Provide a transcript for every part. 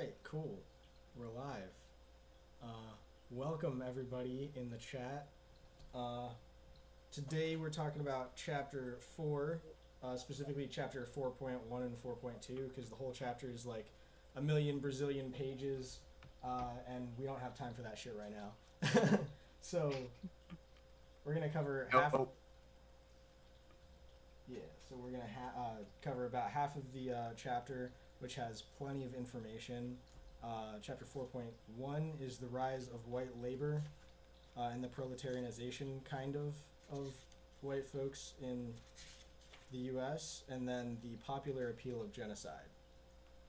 right, cool. We're live. Welcome everybody in the chat. Uh, Today we're talking about chapter 4, specifically chapter 4.1 and 4.2, because the whole chapter is like a million Brazilian pages, and we don't have time for that shit right now. So we're gonna cover half. Nope. Yeah, so we're gonna cover about half of the chapter, which has plenty of information. Chapter 4.1 is the rise of white labor and the proletarianization of white folks in the U.S., and then the popular appeal of genocide.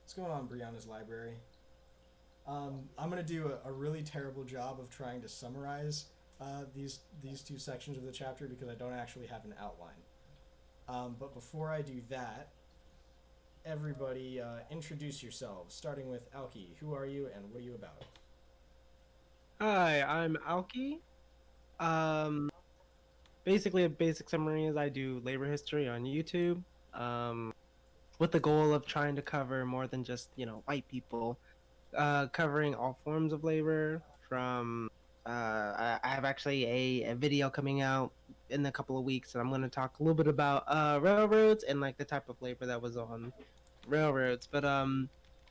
What's going on, Brianna's library? I'm gonna do a really terrible job of trying to summarize these two sections of the chapter because I don't actually have an outline. But before I do that, everybody introduce yourselves, starting with Alki. Who are you and what are you about? Hi, I'm Alki. Um, Basically, a basic summary is I do labor history on YouTube, um, with the goal of trying to cover more than just, white people, covering all forms of labor from, I have actually a video coming out in a couple of weeks, and I'm going to talk a little bit about, railroads and, like, the type of labor that was on railroads. But,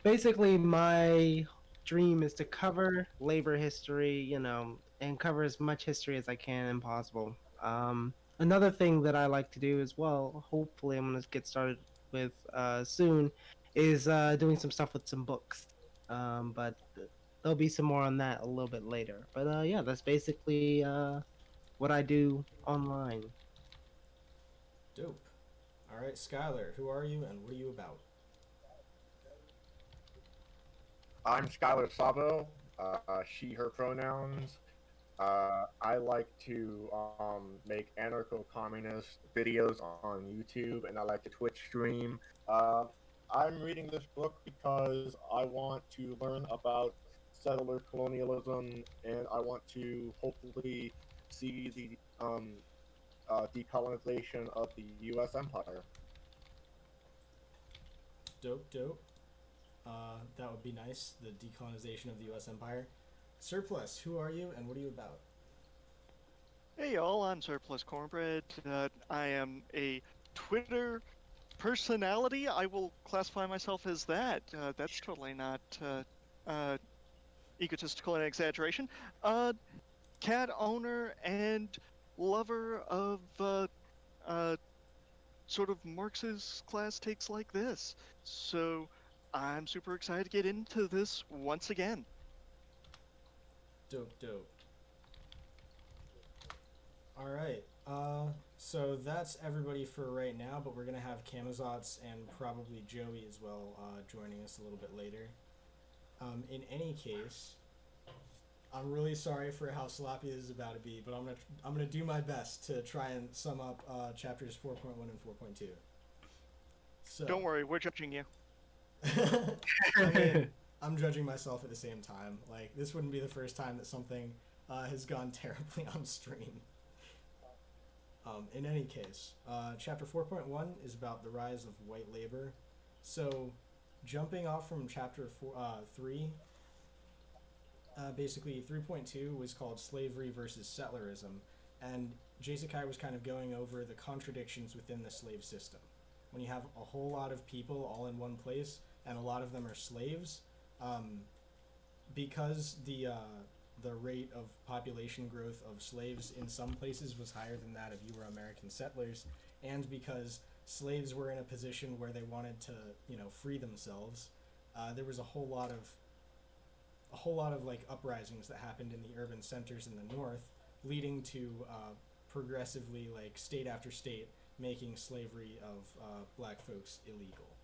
basically, my dream is to cover labor history, and cover as much history as I can and possible. Another thing that I like to do as well, hopefully I'm gonna get started with soon, is doing some stuff with some books. But there'll be some more on that a little bit later. But yeah, that's basically what I do online. Dope. All right, Skylar, who are you and what are you about? I'm Skylar Sabo. She, her pronouns. I like to make anarcho-communist videos on YouTube, and I like to Twitch stream. Uh, I'm reading this book because I want to learn about settler colonialism, and I want to hopefully see the decolonization of the U.S. empire. Dope, dope. That would be nice. The decolonization of the U.S. empire. Surplus, who are you and what are you about? Hey y'all, I'm Surplus Cornbread. I am a Twitter personality. I will classify myself as that. That's totally not uh, egotistical and exaggeration. Uh, Cat owner and lover of uh, sort of Marxist class takes like this. So I'm super excited to get into this once again. Dope, dope. All right. So that's everybody for right now, but we're gonna have Camazotz and probably Joey as well joining us a little bit later. In any case, I'm really sorry for how sloppy this is about to be, but I'm gonna do my best to try and sum up chapters 4.1 and 4.2. So Don't worry, we're judging you. I mean, I'm judging myself at the same time. Like, this wouldn't be the first time that something has gone terribly on stream. In any case, chapter 4.1 is about the rise of white labor. So, jumping off from chapter 3, basically 3.2 was called Slavery versus Settlerism, and Sakai was kind of going over the contradictions within the slave system. When you have a whole lot of people all in one place, and a lot of them are slaves, because the rate of population growth of slaves in some places was higher than that of Euro-American settlers, and because slaves were in a position where they wanted to, free themselves, there was a whole lot of like uprisings that happened in the urban centers in the north, leading to progressively like state after state making slavery of black folks illegal.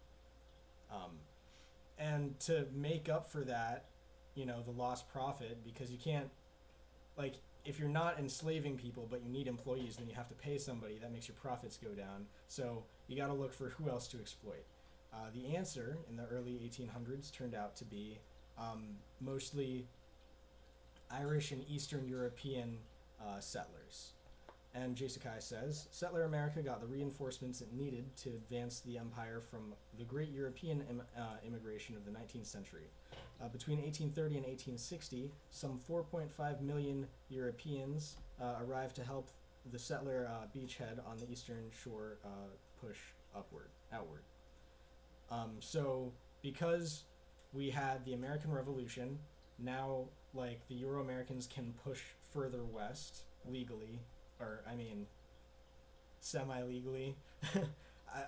And to make up for that, the lost profit, because you can't, like, if you're not enslaving people but you need employees, then you have to pay somebody. That makes your profits go down. So you got to look for who else to exploit. The answer in the early 1800s turned out to be mostly Irish and Eastern European settlers. And J. Sakai says, settler America got the reinforcements it needed to advance the empire from the great European immigration of the 19th century. Between 1830 and 1860, some 4.5 million Europeans arrived to help the settler beachhead on the eastern shore push outward. So because we had the American Revolution, now like the Euro-Americans can push further west legally, or I mean semi-legally.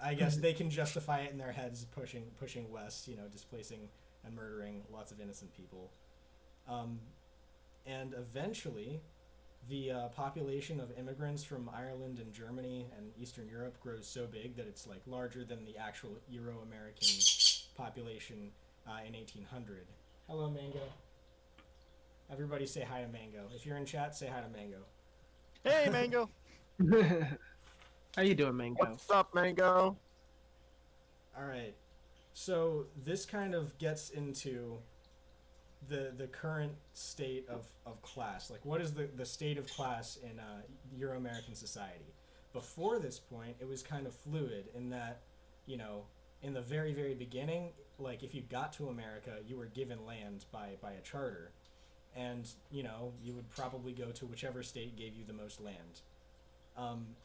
I guess they can justify it in their heads pushing west, displacing and murdering lots of innocent people. And eventually the population of immigrants from Ireland and Germany and Eastern Europe grows so big that it's like larger than the actual Euro-American population in 1800. Hello, Mango. Everybody say hi to Mango. If you're in chat, say hi to Mango. Hey, Mango. How you doing, Mango? What's up, Mango? All right. So this kind of gets into the current state of class. Like, what is the state of class in Euro-American society? Before this point, it was kind of fluid in that, in the very, very beginning, like, if you got to America, you were given land by a charter. And, you would probably go to whichever state gave you the most land.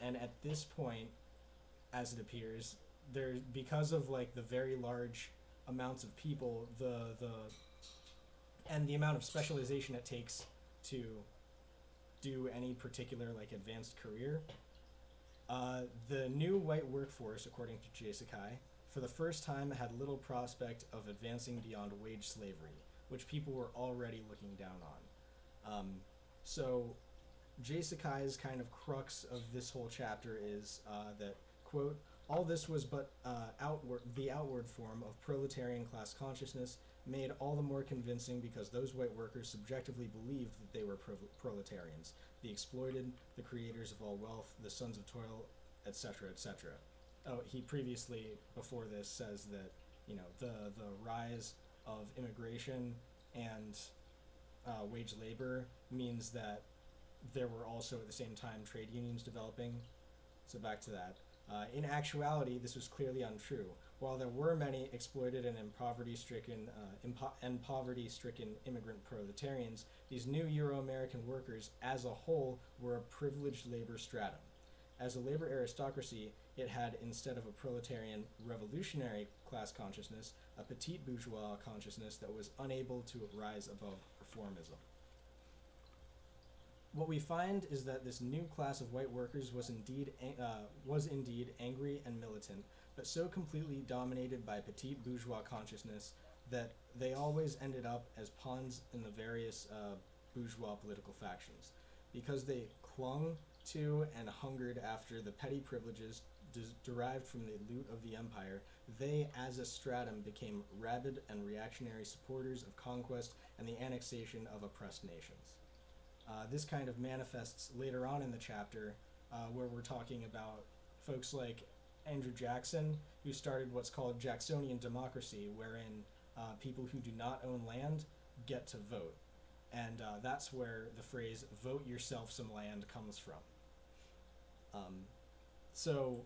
And at this point, as it appears, because of, like, the very large amounts of people, and the amount of specialization it takes to do any particular, like, advanced career, the new white workforce, according to J. Sakai, for the first time had little prospect of advancing beyond wage slavery, which people were already looking down on. So J. Sakai's kind of crux of this whole chapter is that, quote, all this was but the outward form of proletarian class consciousness, made all the more convincing because those white workers subjectively believed that they were proletarians, the exploited, the creators of all wealth, the sons of toil, etc., etc. Oh, he previously, before this, says that, the rise of immigration and wage labor means that there were also at the same time trade unions developing. So back to that. In actuality, this was clearly untrue. While there were many exploited and poverty-stricken immigrant proletarians, these new Euro-American workers as a whole were a privileged labor stratum. As a labor aristocracy, it had, instead of a proletarian revolutionary class consciousness, a petite bourgeois consciousness that was unable to rise above reformism. What we find is that this new class of white workers was indeed angry and militant, but so completely dominated by petite bourgeois consciousness that they always ended up as pawns in the various bourgeois political factions. Because they clung to and hungered after the petty privileges derived from the loot of the empire, they as a stratum became rabid and reactionary supporters of conquest and the annexation of oppressed nations. This kind of manifests later on in the chapter, where we're talking about folks like Andrew Jackson, who started what's called Jacksonian democracy, wherein people who do not own land get to vote. And that's where the phrase, vote yourself some land, comes from. So,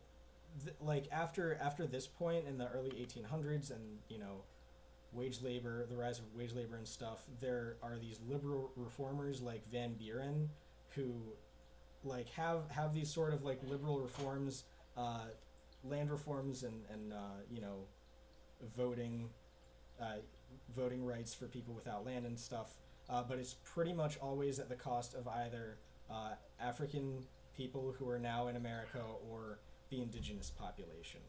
after this point in the early 1800s and, wage labor, the rise of wage labor and stuff, there are these liberal reformers like Van Buren who, have these sort of, liberal reforms, land reforms and voting rights for people without land and stuff, but it's pretty much always at the cost of either African people who are now in America or the indigenous population.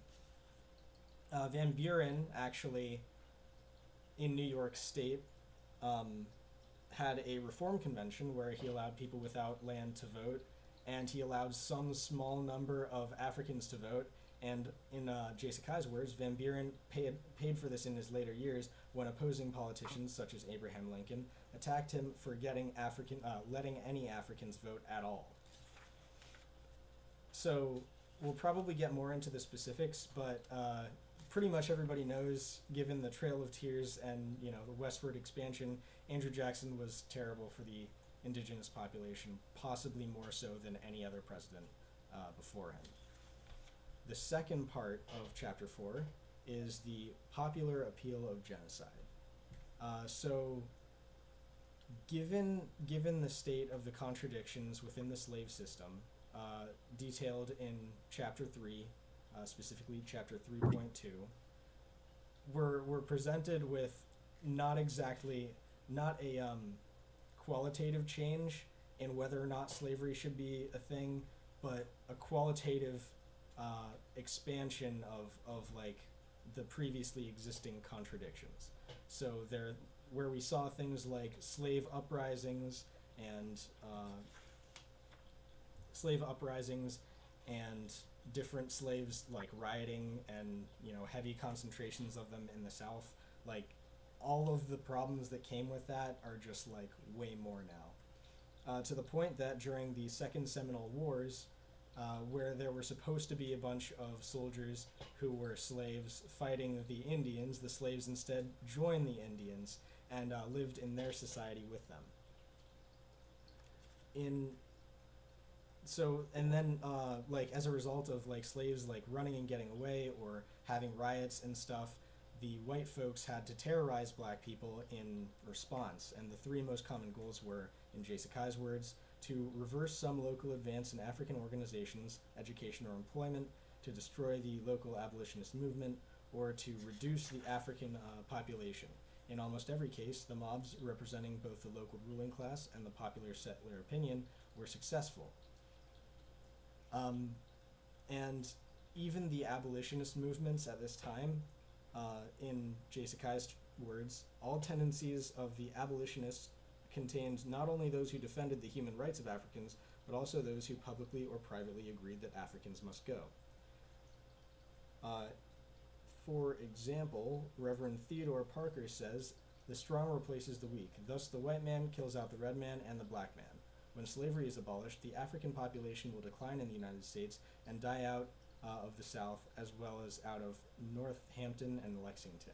Van Buren actually, in New York State, had a reform convention where he allowed people without land to vote, and he allowed some small number of Africans to vote. And in J. Sakai's words, Van Buren paid for this in his later years when opposing politicians such as Abraham Lincoln attacked him for letting any Africans vote at all. So we'll probably get more into the specifics, but pretty much everybody knows, given the Trail of Tears and the westward expansion, Andrew Jackson was terrible for the indigenous population, possibly more so than any other president before him. The second part of Chapter 4 is the popular appeal of genocide. So, given the state of the contradictions within the slave system, detailed in Chapter 3, specifically Chapter 3.2, we're presented with not a qualitative change in whether or not slavery should be a thing, but a qualitative expansion of like the previously existing contradictions. So there, where we saw things like slave uprisings and different slaves like rioting and heavy concentrations of them in the South, like all of the problems that came with that are just like way more now, to the point that during the Second Seminole Wars, where there were supposed to be a bunch of soldiers who were slaves fighting the Indians, the slaves instead joined the Indians and lived in their society with them. Like as a result of like slaves like running and getting away or having riots and stuff, the white folks had to terrorize black people in response, and the three most common goals were, in J. Sakai's words, to reverse some local advance in African organizations, education, or employment, to destroy the local abolitionist movement, or to reduce the African population. In almost every case, the mobs representing both the local ruling class and the popular settler opinion were successful. And even the abolitionist movements at this time, in J. Sakai's words, all tendencies of the abolitionists contained not only those who defended the human rights of Africans, but also those who publicly or privately agreed that Africans must go. For example, Reverend Theodore Parker says, "The strong replaces the weak. Thus the white man kills out the red man and the black man. When slavery is abolished, the African population will decline in the United States and die out of the South, as well as out of Northampton and Lexington."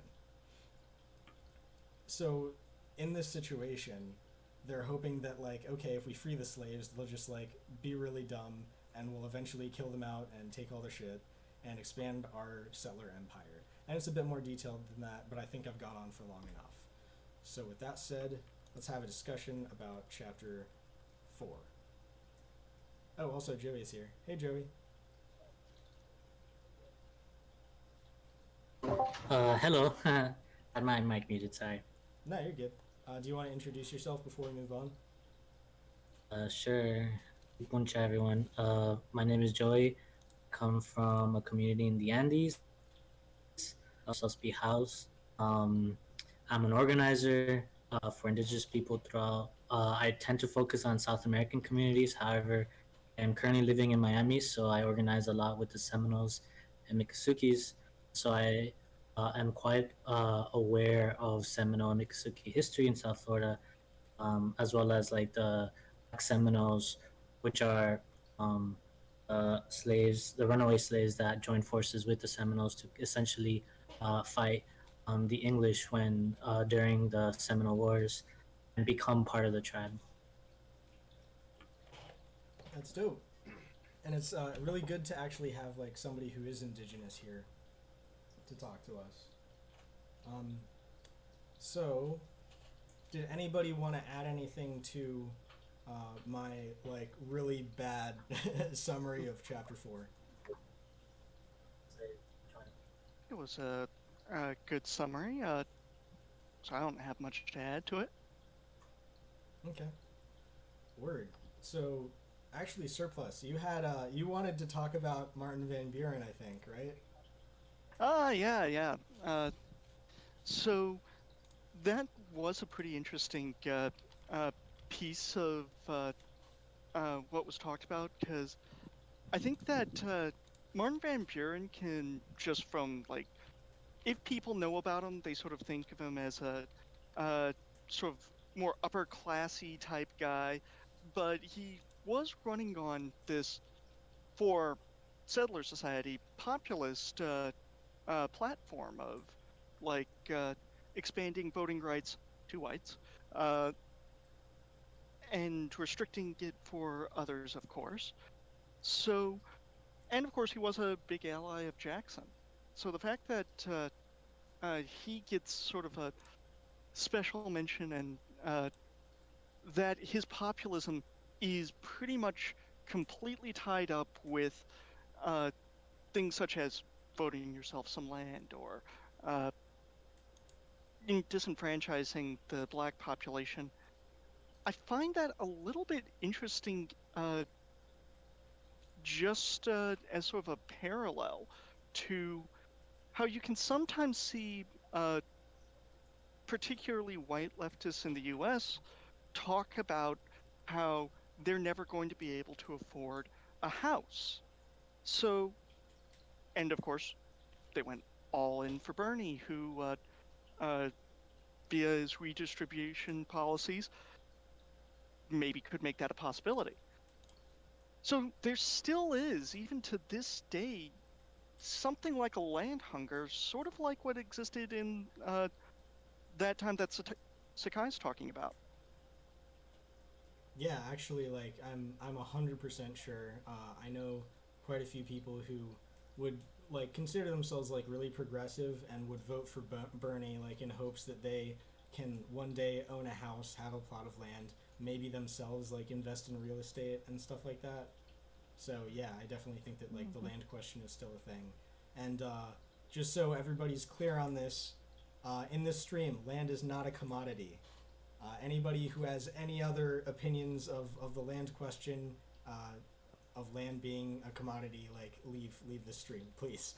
So, in this situation, they're hoping that, like, okay, if we free the slaves, they'll just, like, be really dumb, and we'll eventually kill them out and take all their shit and expand our settler empire. And it's a bit more detailed than that, but I think I've gone on for long enough. So with that said, let's have a discussion about Chapter 4. Oh, also Joey's here. Hey, Joey. Hello. Had my mic muted, sorry. No, you're good. Do you want to introduce yourself before we move on? Sure. Buncha, everyone. My name is Joey. Come from a community in the Andes, Suspi House. I'm an organizer for indigenous people throughout. I tend to focus on South American communities. However, I'm currently living in Miami, so I organize a lot with the Seminoles and Miccosukees. So I am quite aware of Seminole and Miccosuke history in South Florida, as well as like the Black Seminoles, which are slaves, the runaway slaves that joined forces with the Seminoles to essentially fight the English when during the Seminole Wars and become part of the tribe. That's dope. And it's really good to actually have like somebody who is indigenous here to talk to us. So, did anybody want to add anything to my like really bad summary of Chapter 4? It was a good summary. So I don't have much to add to it. Okay. Word. So, actually, Surplus, you had you wanted to talk about Martin Van Buren, I think, right? Yeah. So that was a pretty interesting piece of what was talked about, because I think that Martin Van Buren can, just from like, if people know about him, they sort of think of him as a sort of more upper classy type guy, but he was running on this, for settler society, populist platform of like expanding voting rights to whites, and restricting it for others, of course. So, and of course, he was a big ally of Jackson. So the fact that he gets sort of a special mention and that his populism is pretty much completely tied up with uh, things such as voting yourself some land or uh, disenfranchising the black population. I find that a little bit interesting, just as sort of a parallel to how you can sometimes see particularly white leftists in the US talk about how they're never going to be able to afford a house. So, and of course, they went all in for Bernie, who, via his redistribution policies, maybe could make that a possibility. So there still is, even to this day, something like a land hunger, sort of like what existed in that time that Sakai's talking about. Yeah, actually, like I'm 100% sure. I know quite a few people who would like consider themselves like really progressive and would vote for Bernie like in hopes that they can one day own a house, have a plot of land, maybe themselves like invest in real estate and stuff like that. So yeah, I definitely think that like the land question is still a thing. And just so everybody's clear on this, in this stream, land is not a commodity. Anybody who has any other opinions of the land question, of land being a commodity, like leave the stream, please.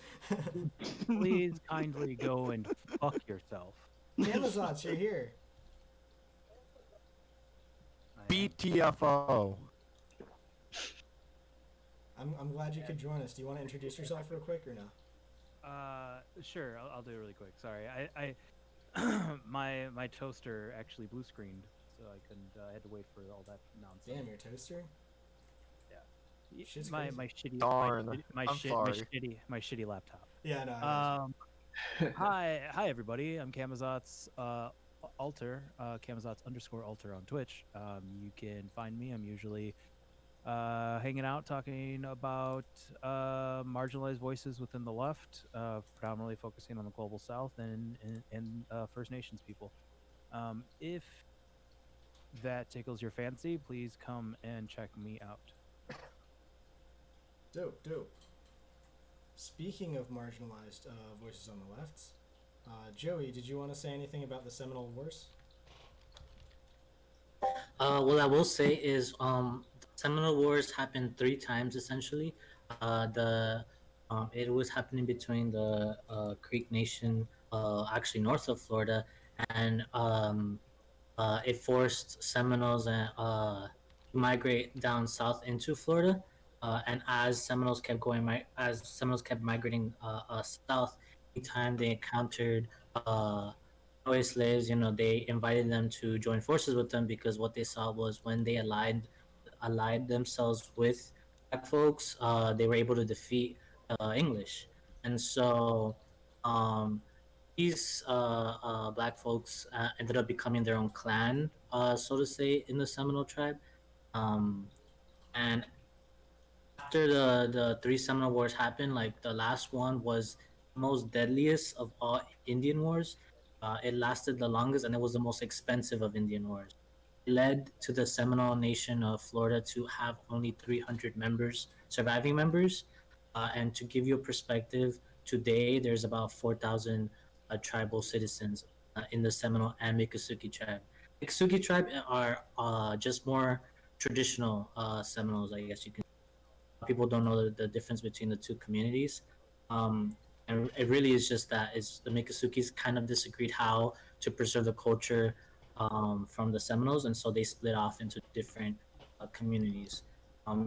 Please kindly go and fuck yourself. Camazotz, you're here. BTFO. I'm glad you could join us. Do you want to introduce yourself real quick or no? Sure, I'll do it really quick. Sorry, I my toaster actually blue screened, so I couldn't. I had to wait for all that nonsense. Damn, your toaster. Shit's My crazy. shitty Darn. my I'm sorry. shitty laptop. Yeah, no. I Hi everybody. I'm Camazotz Alter, Camazotz_Alter on Twitch. You can find me. I'm usually hanging out talking about marginalized voices within the left, predominantly focusing on the global south and First Nations people. If that tickles your fancy, please come and check me out. Dope. Speaking of marginalized voices on the left, Joey, did you want to say anything about the Seminole Wars? What I will say is the Seminole Wars happened 3 times essentially. It was happening between the Creek Nation, actually north of Florida, and it forced Seminoles and to migrate down south into Florida. And as Seminoles kept migrating south, anytime they encountered runaway slaves, they invited them to join forces with them because what they saw was when they allied themselves with black folks, they were able to defeat English, and so these black folks ended up becoming their own clan, so to say, in the Seminole tribe. And after the 3 Seminole Wars happened, like the last one was the most deadliest of all Indian wars. It lasted the longest, and it was the most expensive of Indian wars. It led to the Seminole Nation of Florida to have only 300 surviving members. And to give you a perspective, today there's about 4,000 tribal citizens in the Seminole and Miccosukee tribe. Miccosukee tribe are just more traditional Seminoles, I guess you can. People don't know the difference between the two communities. And it really is just that is the Miccosukee kind of disagreed how to preserve the culture from the Seminoles, and so they split off into different communities.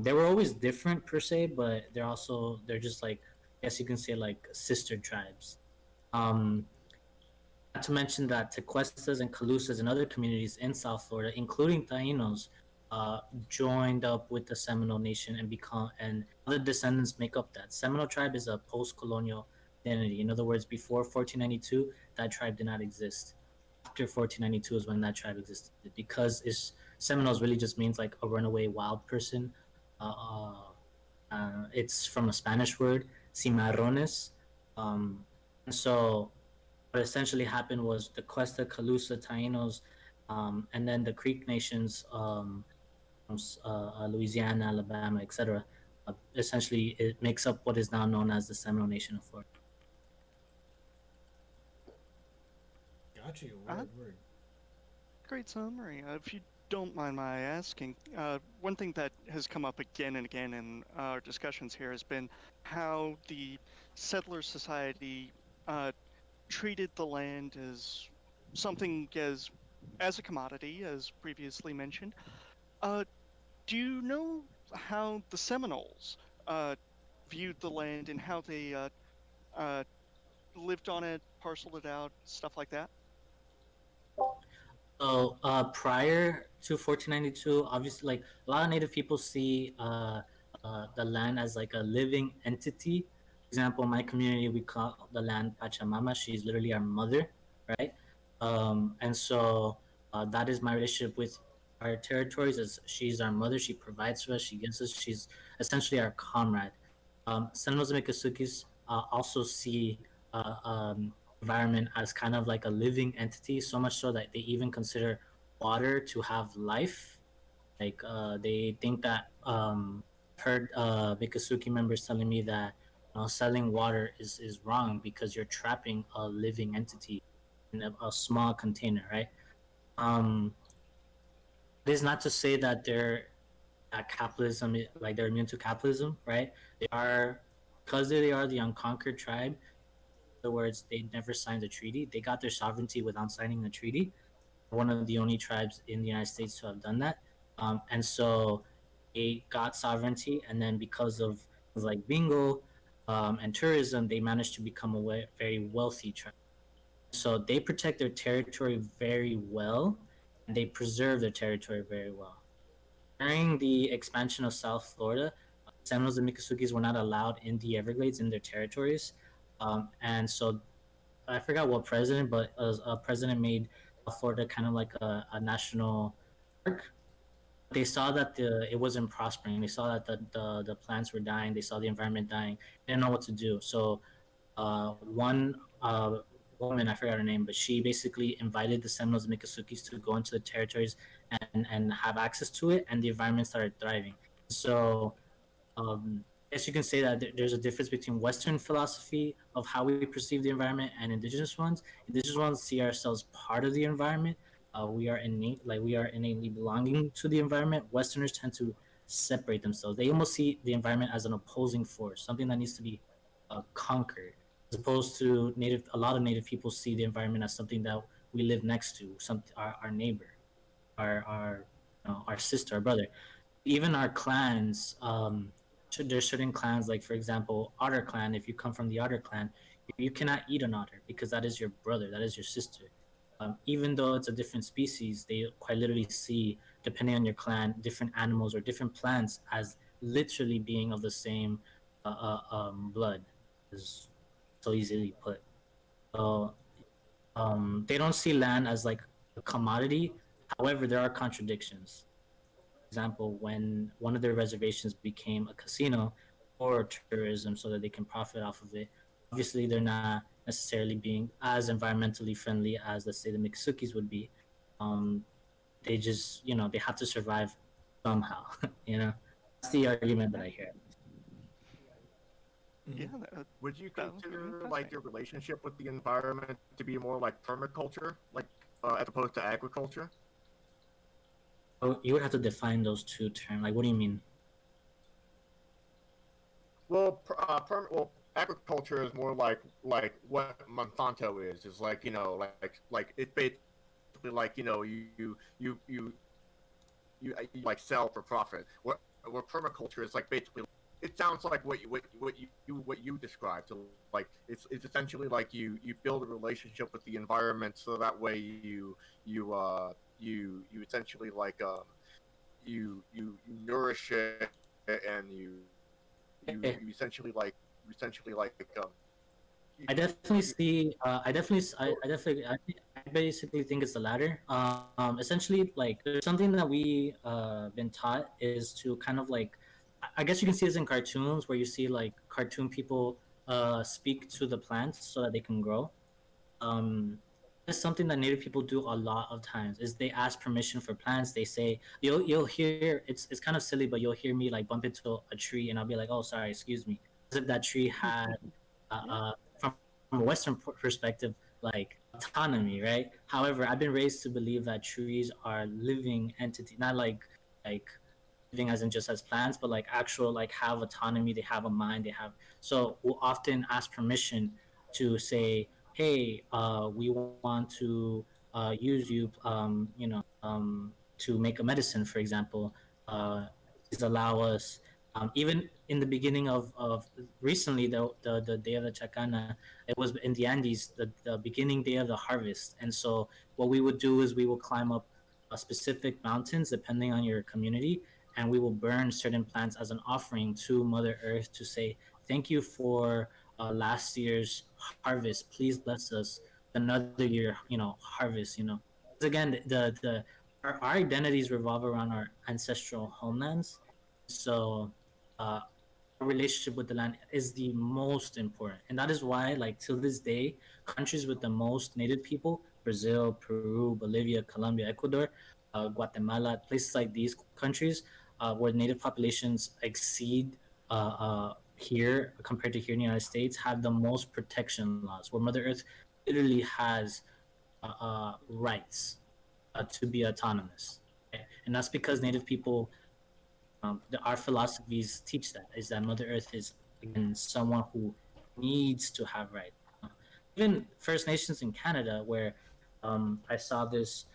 They were always different per se, but they're just like, I guess you can say, like sister tribes. Not to mention that Tequestas and Calusas and other communities in South Florida, including Taínos, joined up with the Seminole Nation and other descendants make up that. Seminole tribe is a post-colonial identity. In other words, before 1492, that tribe did not exist. After 1492 is when that tribe existed, because it's Seminoles really just means like a runaway wild person. Uh, it's from a Spanish word, cimarrones. And so what essentially happened was the Cuesta, Calusa, Taínos, and then the Creek nations, from Louisiana, Alabama, etc. Essentially, it makes up what is now known as the Seminole Nation of Florida. Got you. Uh-huh. Word. Great summary. If you don't mind my asking, one thing that has come up again and again in our discussions here has been how the settler society treated the land as something as a commodity, as previously mentioned. Do you know how the Seminoles viewed the land and how they uh, lived on it, parceled it out, stuff like that? So prior to 1492, obviously, like a lot of Native people see the land as like a living entity. For example, my community, we call the land Pachamama. She's literally our mother, right? And so that is my relationship with our territories. As she's our mother, she provides for us, she gives us. She's essentially our comrade. Seminoles and Miccosukis also see environment as kind of like a living entity, so much so that they even consider water to have life. Like they think that heard Mikasuki members telling me that selling water is wrong because you're trapping a living entity in a small container, right? Um, it is not to say that they're that capitalism, like they're immune to capitalism, right? They are, because they are the unconquered tribe. In other words, they never signed a treaty. They got their sovereignty without signing a treaty. One of the only tribes in the United States to have done that. And so they got sovereignty, and then because of things like bingo and tourism, they managed to become a very wealthy tribe. So they protect their territory very well, and they preserve their territory very well. During the expansion of South Florida, Seminoles and Miccosukis were not allowed in the Everglades in their territories, and so I forgot what president, but a president made South Florida kind of like a national park. They saw that it wasn't prospering. They saw that the plants were dying. They saw the environment dying. They didn't know what to do. So one woman, I forgot her name, but she basically invited the Seminoles and Miccosukis to go into the territories and have access to it, and the environment started thriving. So I guess you can say that there's a difference between Western philosophy of how we perceive the environment and indigenous ones. Indigenous ones see ourselves part of the environment. We are innately belonging to the environment. Westerners tend to separate themselves. They almost see the environment as an opposing force, something that needs to be conquered, as opposed to a lot of Native people see the environment as something that we live next to, our neighbor, our sister, our brother. Even our clans, there's certain clans, like for example, Otter clan. If you come from the Otter clan, you cannot eat an otter because that is your brother, that is your sister. Even though it's a different species, they quite literally see, depending on your clan, different animals or different plants as literally being of the same blood. Is so easily put. So they don't see land as like a commodity. However, there are contradictions. Example, when one of their reservations became a casino or tourism so that they can profit off of it, obviously they're not necessarily being as environmentally friendly as, let's say, the Miccosukis would be. They just, they have to survive somehow. That's the argument that I hear. Yeah. Would you That would be consider like fascinating. your relationship with the environment to be more like permaculture, like as opposed to agriculture? Oh, you would have to define those two terms. Like, what do you mean? Well, agriculture is more like what Monsanto is. Is like like it's basically like you like sell for profit. What permaculture is like basically. It sounds like what you described. So like it's essentially like you build a relationship with the environment, so that way you essentially like you nourish it, and you essentially like I definitely see. I definitely basically think it's the latter. Essentially, like there's something that we been taught is to kind of like, I guess you can see this in cartoons where you see like cartoon people speak to the plants so that they can grow. Um, it's something that Native people do a lot of times. Is they ask permission for plants. They say you'll hear it's kind of silly, but you'll hear me like bump into a tree and I'll be like, oh sorry, excuse me, as if that tree had from a Western perspective, like autonomy, right? However, I've been raised to believe that trees are living entity, not like living as in just as plants, but like actual like have autonomy. They have a mind. They have so we'll often ask permission to say, hey, we want to use you, to make a medicine, for example. Please allow us. Even in the beginning of recently, the day of the Chacana, it was in the Andes, the beginning day of the harvest. And so what we would do is we will climb up specific mountains depending on your community, and we will burn certain plants as an offering to Mother Earth to say thank you for last year's harvest. Please bless us another year, harvest. 'Cause again, our identities revolve around our ancestral homelands. So our relationship with the land is the most important, and that is why, like till this day, countries with the most native people, Brazil, Peru, Bolivia, Colombia, Ecuador, Guatemala, places like these countries, where native populations exceed here compared to here in the United States, have the most protection laws, where Mother Earth literally has rights to be autonomous. Okay? And that's because native people, our philosophies teach that, is that Mother Earth is, again, someone who needs to have rights. Even First Nations in Canada, where I saw this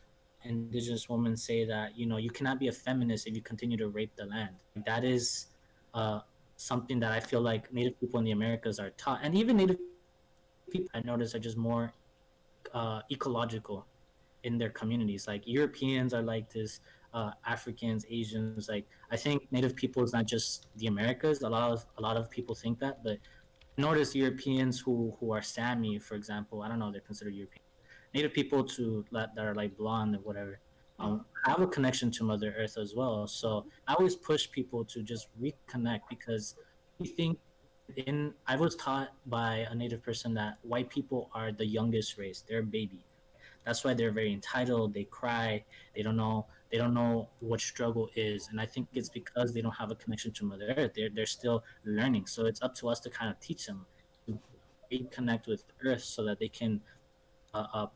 Indigenous woman say that you cannot be a feminist if you continue to rape the land. That is something that I feel like Native people in the Americas are taught, and even Native people I notice are just more ecological in their communities. Like Europeans are like this, Africans, Asians. Like I think Native people is not just the Americas. A lot of people think that, but notice Europeans who are Sami, for example. I don't know if they're considered European. Native people that are like blonde or whatever, have a connection to Mother Earth as well. So I always push people to just reconnect, because we think I was taught by a Native person that white people are the youngest race. They're a baby. That's why they're very entitled. They cry. They don't know. They don't know what struggle is, and I think it's because they don't have a connection to Mother Earth. They're still learning. So it's up to us to kind of teach them to reconnect with Earth so that they can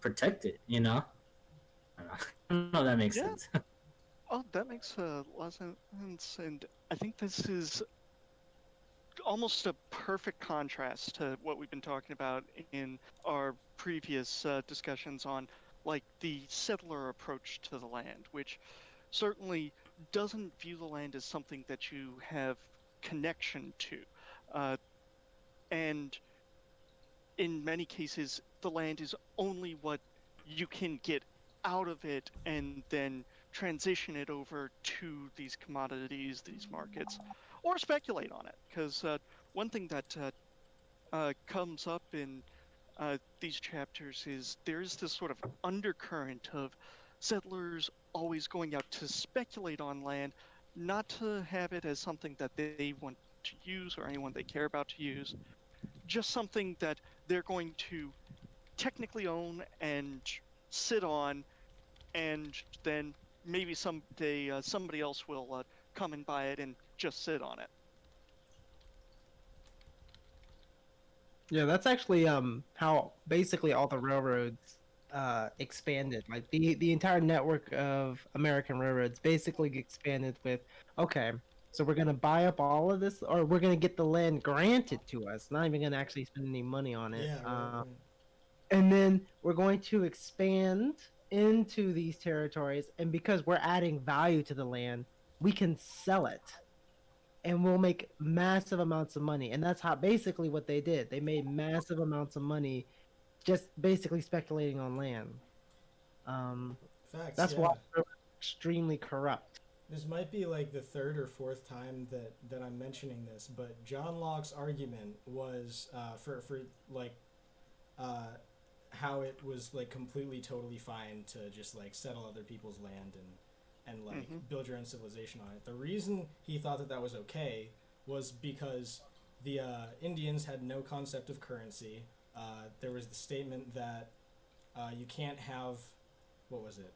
protect it. I don't know if that makes Yeah. sense. Oh, that makes a lot of sense, and I think this is almost a perfect contrast to what we've been talking about in our previous discussions on, like, the settler approach to the land, which certainly doesn't view the land as something that you have connection to. And in many cases, the land is only what you can get out of it and then transition it over to these commodities, these markets, or speculate on it. Because one thing that comes up in these chapters is there's this sort of undercurrent of settlers always going out to speculate on land, not to have it as something that they want to use or anyone they care about to use, just something that they're going to technically own and sit on, and then maybe someday somebody else will come and buy it and just sit on it. Yeah, that's actually how basically all the railroads expanded. Like the entire network of American railroads basically expanded with, okay, so we're gonna buy up all of this, or we're gonna get the land granted to us, not even gonna actually spend any money on it. Yeah, right. And then we're going to expand into these territories, and because we're adding value to the land, we can sell it and we'll make massive amounts of money. And that's how basically what they did. They made massive amounts of money just basically speculating on land. Facts. That's Yeah. why they're extremely corrupt. This might be like the third or fourth time that I'm mentioning this, but John Locke's argument was for like uh, how it was like completely totally fine to just like settle other people's land and like build your own civilization on it. The reason he thought that that was okay was because the Indians had no concept of currency. There was the statement that you can't have, what was it?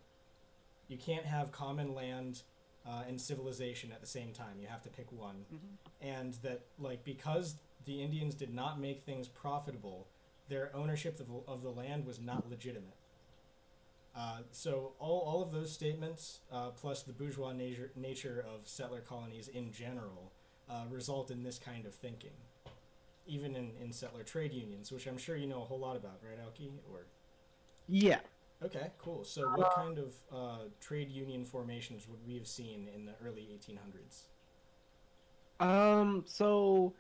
You can't have common land and civilization at the same time. You have to pick one. And that, like, because the Indians did not make things profitable, their ownership of the land was not legitimate. So all of those statements, plus the bourgeois nature of settler colonies in general, result in this kind of thinking. Even in settler trade unions, which I'm sure you know a whole lot about, right, Alki? Or Yeah. okay, cool. So what kind of trade union formations would we have seen in the early 1800s? So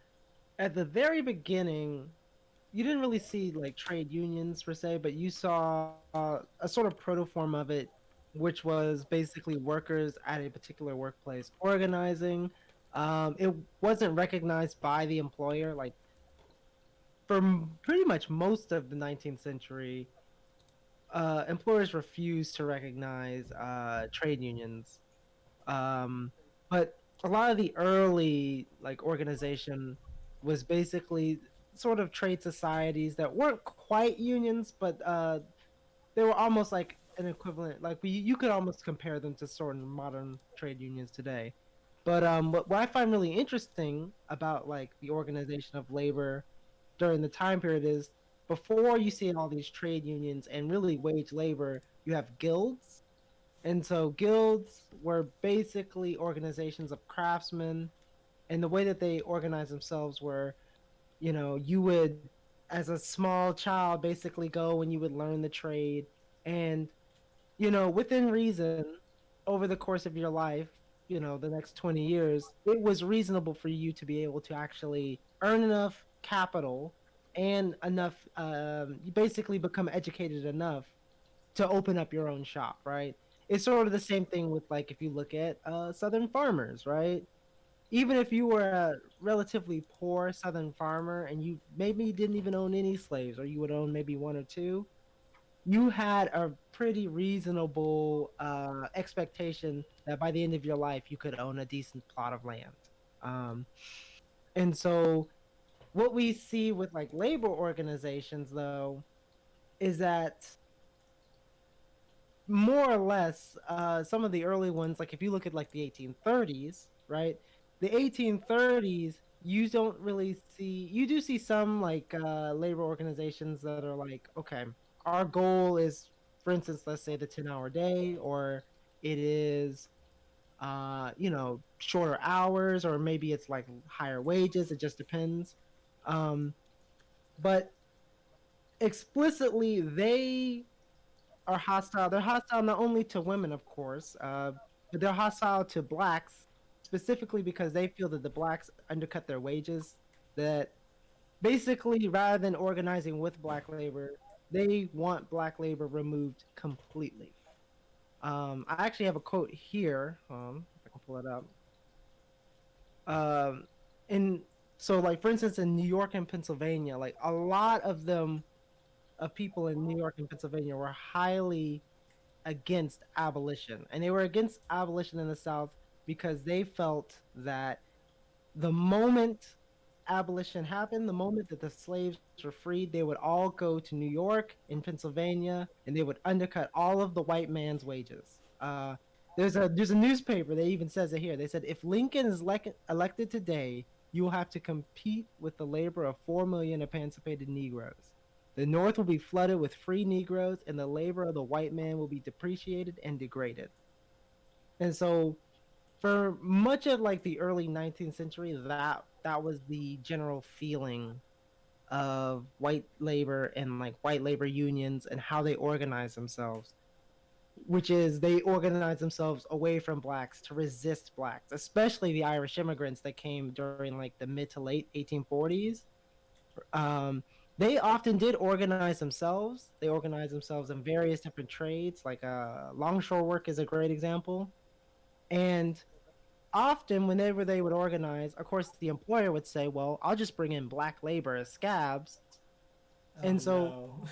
at the very beginning, you didn't really see like trade unions per se, but you saw a sort of protoform of it, which was basically workers at a particular workplace organizing. It wasn't recognized by the employer. Like for pretty much most of the 19th century, employers refused to recognize trade unions. But a lot of the early like organization was basically sort of trade societies that weren't quite unions, but they were almost like an equivalent. Like you could almost compare them to sort of modern trade unions today. But what I find really interesting about like the organization of labor during the time period is before you see all these trade unions and really wage labor, you have guilds. And so guilds were basically organizations of craftsmen, and the way that they organized themselves were, you would, as a small child, basically go and you would learn the trade, and within reason, over the course of your life, the next 20 years, it was reasonable for you to be able to actually earn enough capital and enough, you basically become educated enough to open up your own shop, right? It's sort of the same thing with like if you look at southern farmers, right? Even if you were a relatively poor southern farmer and you maybe didn't even own any slaves, or you would own maybe one or two, you had a pretty reasonable expectation that by the end of your life you could own a decent plot of land. Um, and so what we see with like labor organizations though is that more or less some of the early ones, like if you look at like the 1830s, right? The 1830s, you don't really see, you do see some like labor organizations that are like, okay, our goal is, for instance, let's say the 10-hour day, or it is shorter hours, or maybe it's like higher wages. It just depends. But explicitly, they are hostile. They're hostile not only to women, of course, but they're hostile to blacks, specifically because they feel that the blacks undercut their wages. That basically, rather than organizing with black labor, they want black labor removed completely. I actually have a quote here. If I can pull it up. In so, like for instance, in New York and Pennsylvania, like a lot of people in New York and Pennsylvania were highly against abolition, and they were against abolition in the South because they felt that the moment abolition happened, the moment that the slaves were freed, they would all go to New York and Pennsylvania, and they would undercut all of the white man's wages. There's a newspaper that even says it here. They said if Lincoln is elected today, you will have to compete with the labor of 4 million emancipated Negroes. The North will be flooded with free Negroes, and the labor of the white man will be depreciated and degraded. And so, for much of like the early 19th century, that was the general feeling of white labor and like white labor unions and how they organize themselves, which is they organize themselves away from blacks to resist blacks, especially the Irish immigrants that came during like the mid to late 1840s. They often did organize themselves. They organized themselves in various different trades, like longshore work is a great example. And often, whenever they would organize, of course, the employer would say, "Well, I'll just bring in black labor as scabs." Oh, And so, no.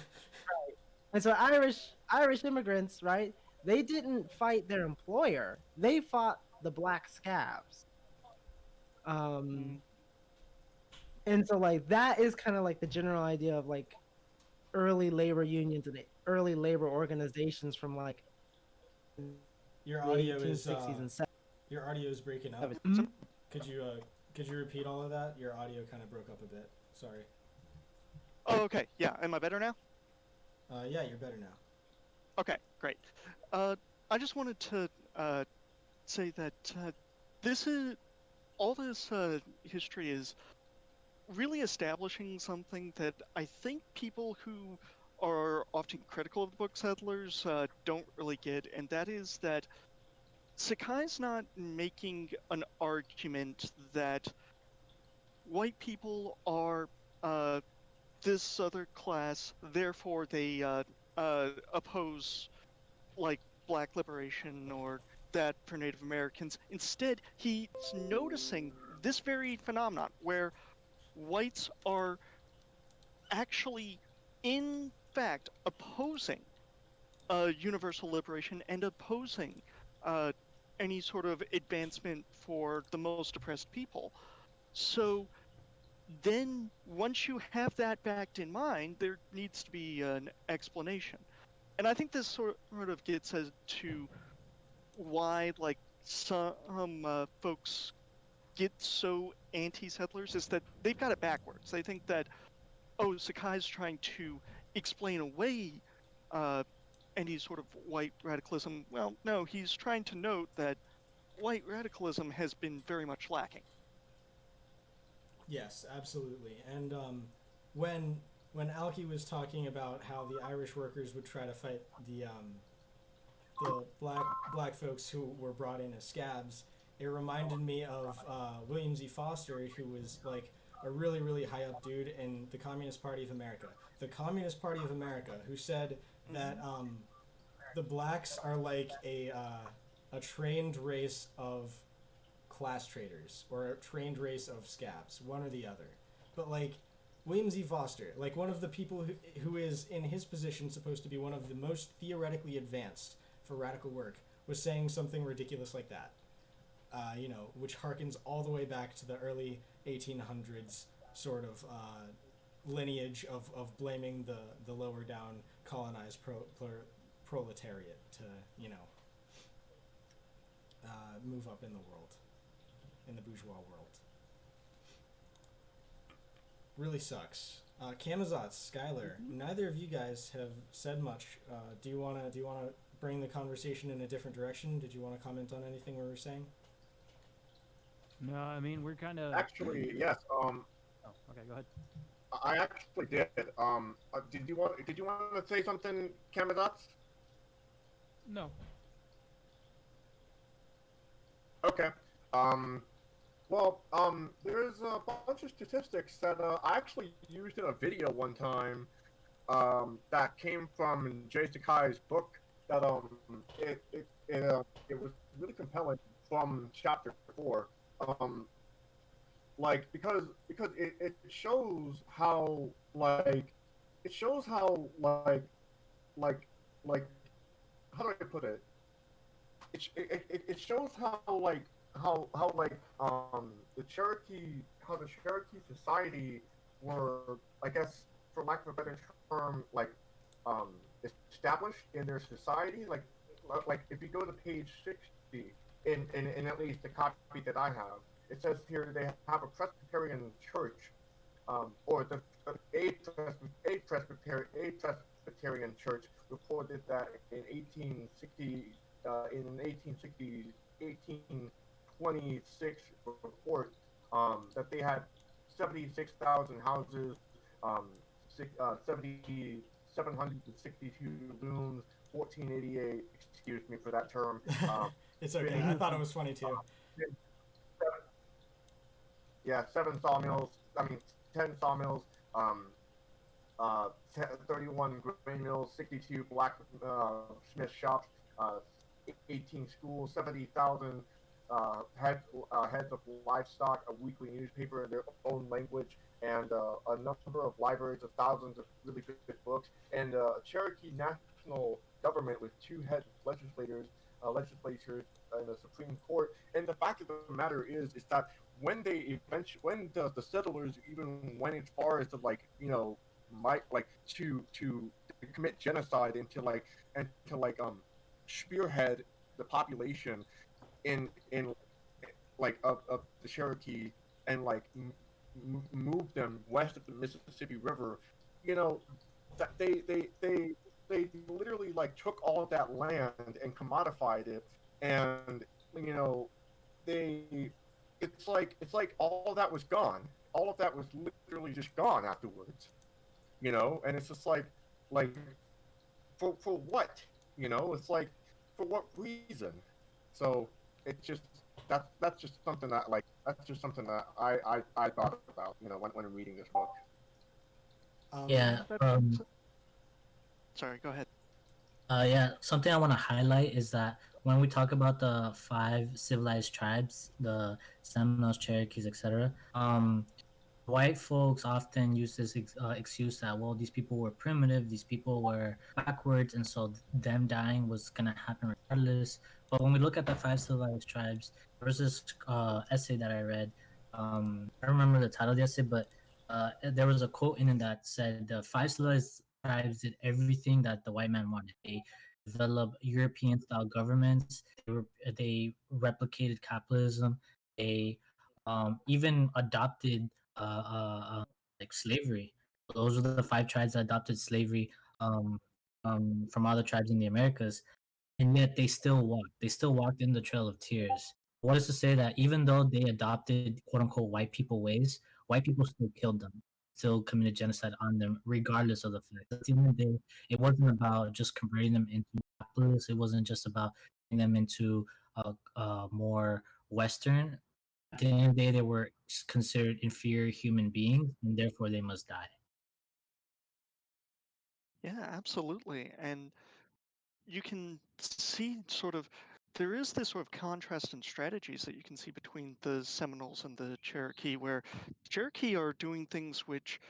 And so Irish immigrants, right? They didn't fight their employer. They fought the black scabs. Mm. Um, and so like that is kind of like the general idea of like early labor unions and early labor organizations from like Your the audio is 1860s and your audio is breaking up. 70s. Could you could you repeat all of that? Your audio kind of broke up a bit. Sorry. Oh, okay. Yeah. Am I better now? Yeah, you're better now. Okay, great. I just wanted to say that this is all this history is really establishing something that I think people who are often critical of the book settlers don't really get, and that is that Sakai's not making an argument that white people are this other class, therefore they oppose like black liberation or that for Native Americans. Instead, he's noticing this very phenomenon where whites are actually, in fact, opposing universal liberation and opposing uh, any sort of advancement for the most oppressed people. So then, once you have that backed in mind, there needs to be an explanation. And I think this sort of gets as to why like some folks get so anti-settlers is that they've got it backwards. They think that Sakai's trying to explain away any sort of white radicalism. Well, no, he's trying to note that white radicalism has been very much lacking. Yes, absolutely. And when when Alki was talking about how the Irish workers would try to fight the black folks who were brought in as scabs, it reminded me of William Z. Foster, who was like a really high up dude in the Communist Party of America. The Communist Party of America, who said that the blacks are like a trained race of class traders or a trained race of scabs, one or the other. But like William Z. Foster, like one of the people who is in his position supposed to be one of the most theoretically advanced for radical work, was saying something ridiculous like that. Which harkens all the way back to the early 1800s sort of lineage of blaming the lower down colonized proletariat to, move up in the world, in the bourgeois world. Really sucks. Camazotz, Skylar, neither of you guys have said much. Do you wanna bring the conversation in a different direction? Did you want to comment on anything we were saying? No, I mean we're kind of. Actually, yes. Oh, okay, go ahead. I actually did. Did you want to say something, Camazotz? No. Okay. There's a bunch of statistics that I actually used in a video one time. That came from Jay Sakai's book. That it was really compelling from chapter 4. Because it shows how how do I put it? It shows how the Cherokee society were, I guess, for lack of a better term, established in their society. Like if you go to page 60 in at least the copy that I have, it says here they have a Presbyterian church, or a Presbyterian church reported that in 1826 report, that they had 76,000 houses, 762 looms, 1488. Excuse me for that term. It's okay. I thought it was funny too. Yeah, 10 sawmills, 31 grain mills, 62 blacksmith shops, 18 schools, 70,000 heads of livestock, a weekly newspaper in their own language, and a number of libraries of thousands of really good books, and a Cherokee national government with two head legislatures in the Supreme Court. And the fact of the matter is that when the settlers even went as far as to might like to commit genocide and to spearhead the population in of the Cherokee and move them west of the Mississippi River, you know, that they literally took all of that land and commodified it, and you know they it's like all of that was gone. All of that was literally just gone afterwards, and it's just like for what, it's like for what reason? So it's just that's just something that I thought about, when reading this book. Yeah. Sorry, go ahead. Yeah, something I want to highlight is that when we talk about the five civilized tribes, the Seminoles, Cherokees, etc., white folks often use this excuse that, well, these people were primitive, these people were backwards, and so them dying was gonna happen regardless. But when we look at the five civilized tribes, there was this essay that I read. I don't remember the title of the essay, but there was a quote in it that said the five civilized tribes did everything that the white man wanted. They developed European-style governments. They replicated capitalism. They even adopted like slavery. Those were the five tribes that adopted slavery um, from other tribes in the Americas, and yet they still walked. They still walked in the Trail of Tears. What is to say that even though they adopted quote unquote white people ways, white people still killed them, still committed genocide on them, regardless of the fact. At the end of the day, it wasn't about just converting them into capitalists. It wasn't just about turning them into more Western. At the end of the day, they were considered inferior human beings, and therefore they must die. Yeah, absolutely. And you can see there is this sort of contrast in strategies that you can see between the Seminoles and the Cherokee, where Cherokee are doing things which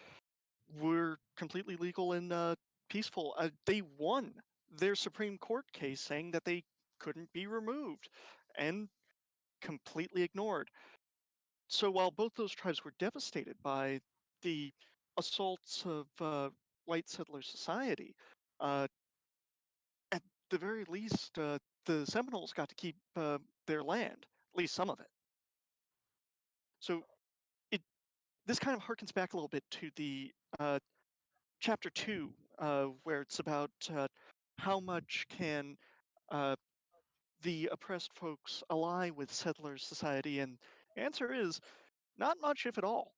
were completely legal and peaceful. They won their Supreme Court case saying that they couldn't be removed and completely ignored. So while both those tribes were devastated by the assaults of white settler society, uh, at the very least, the Seminoles got to keep their land, at least some of it. So it this kind of harkens back a little bit to the chapter 2, where it's about how much can uh, the oppressed folks ally with settler society, and the answer is not much, if at all.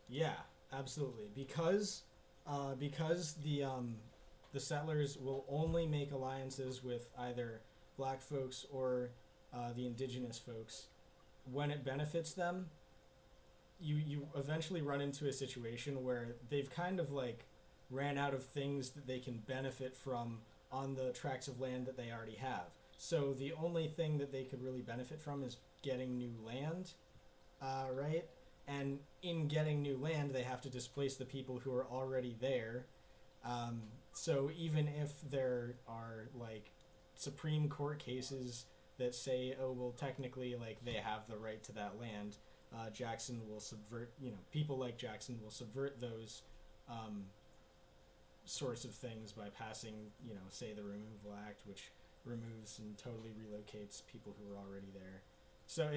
Yeah, absolutely. Because the settlers will only make alliances with either black folks or the indigenous folks when it benefits them. You eventually run into a situation where they've kind of ran out of things that they can benefit from on the tracts of land that they already have. So the only thing that they could really benefit from is getting new land, right? And in getting new land, they have to displace the people who are already there. So even if there are Supreme Court cases that say, oh well, technically they have the right to that land, Jackson will subvert. People like Jackson will subvert those sorts of things by passing, say the Removal Act, which removes and totally relocates people who are already there. So,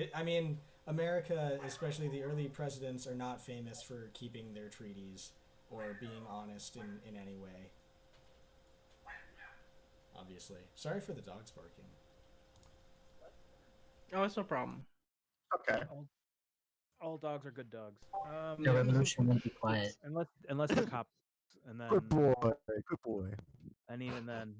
America, especially the early presidents, are not famous for keeping their treaties or being honest in any way. Obviously. Sorry for the dogs barking. Oh, it's no problem. Okay. All dogs are good dogs. The revolution won't be quiet. Unless they're cops, and then Good boy. Good boy. and even then,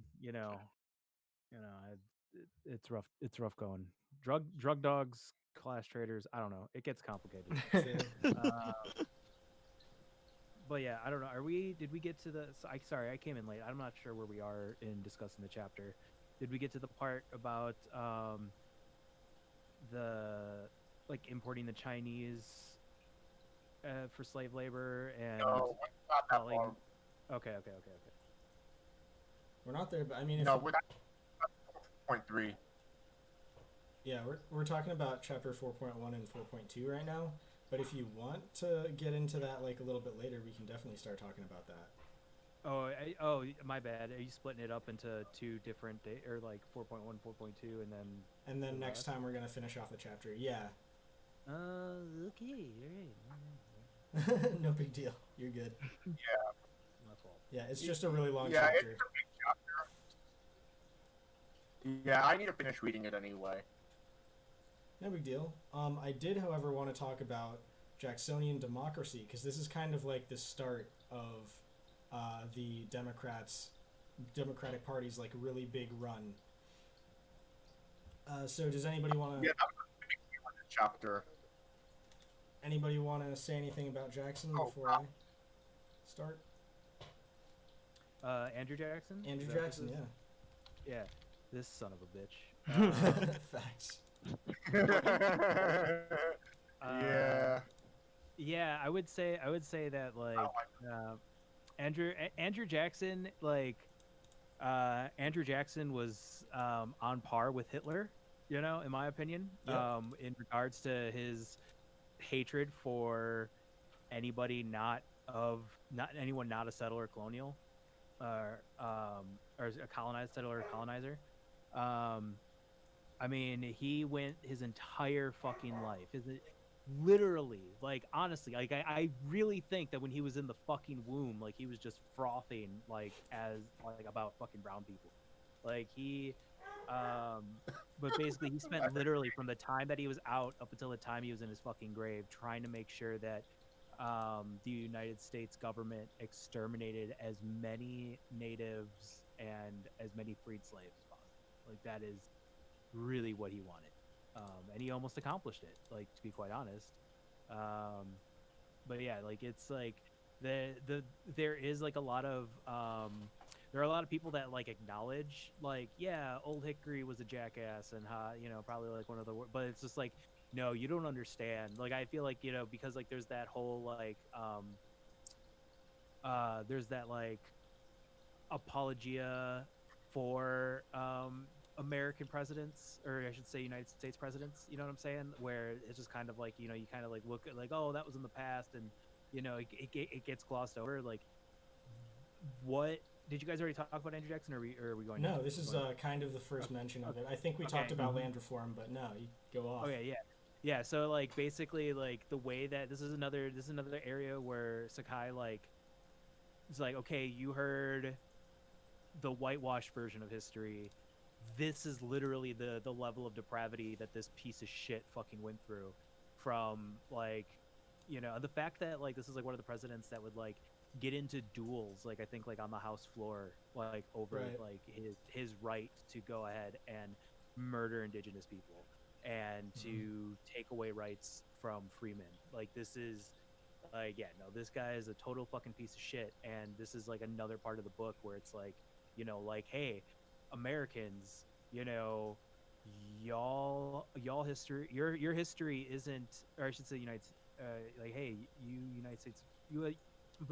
it's rough. It's rough going. Drug dogs, class traders. I don't know. It gets complicated. True. but yeah, I don't know. Did we get to the? Sorry, I came in late. I'm not sure where we are in discussing the chapter. Did we get to the part about the like importing the Chinese for slave labor and No, not that like, far. okay. We're not there, but I mean, if No, we're not. 4.3. yeah, we're talking about chapter 4.1 and 4.2 right now. But if you want to get into that like a little bit later, we can definitely start talking about that. Oh, my bad. Are you splitting it up into two different or like 4.1, 4.2, and then? And then the next rest? time we're gonna finish off the chapter. Yeah. Okay, all right. No big deal. You're good. My fault. Yeah, it's just a really long Yeah, chapter. it's a big chapter. Yeah, I need to finish reading it anyway. No big deal. I did, however, want to talk about Jacksonian democracy because this is kind of like the start of the Democratic Party's like really big run. So does anybody want to? Yeah, that was a big deal in the chapter. Anybody want to say anything about Jackson Oh, before I start? Andrew Jackson. Andrew Is that Jackson, this? yeah. Yeah. This son of a bitch. Facts. Yeah. Yeah, I would say that like Andrew Jackson Andrew Jackson was on par with Hitler, you know, in my opinion, Yep. in regards to his hatred for anyone not a settler or colonial or a colonized settler or colonizer. I mean, he went his entire fucking life. Literally, like, honestly, like, I really think that when he was in the fucking womb, like, he was just frothing, like, about fucking brown people. Like, but basically, he spent literally from the time that he was out up until the time he was in his fucking grave trying to make sure that the United States government exterminated as many natives and as many freed slaves as possible. Like, that is really what he wanted. And he almost accomplished it, like, to be quite honest. But yeah, like, it's like there is like a lot of there are a lot of people that like acknowledge, like, yeah, Old Hickory was a jackass and probably like one of the but it's just like, no, you don't understand. Like, I feel like, because like there's that whole like there's that like apologia for American presidents, or I should say United States presidents, you know what I'm saying, where it's just kind of like, you kind of like look at like, oh, that was in the past, and it gets glossed over. Like, what did you guys already talk about Andrew Jackson, or are we going No, this is kind of the first mention of it. I think we Okay. talked about land reform, but no, you go off. Okay, yeah. So like basically like the way that this is another area where Sakai like it's like, okay, you heard the whitewashed version of history. This is literally the level of depravity that this piece of shit fucking went through. From like, the fact that like this is like one of the presidents that would like get into duels, like I think like on the House floor, like over Right. like his right to go ahead and murder indigenous people and to take away rights from freemen. Like, this is like, yeah, no, this guy is a total fucking piece of shit. And this is like another part of the book where it's like, like, hey, Americans, y'all history, your history isn't, or I should say like, hey, you United States, you blah,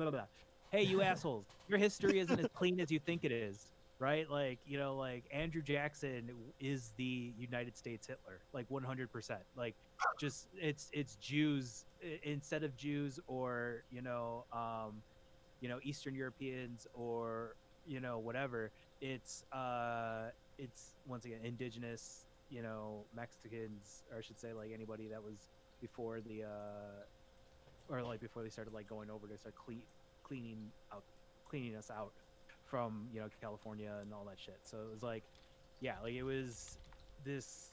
blah, blah. Hey, you assholes, your history isn't as clean as you think it is, right? Like, like Andrew Jackson is the United States Hitler, like 100%. Like, just it's Jews instead of Jews, or Eastern Europeans, or whatever. It's once again indigenous, Mexicans, or I should say like anybody that was before the or like before they started like going over to start cleaning us out from California and all that shit. So it was like, yeah, like it was just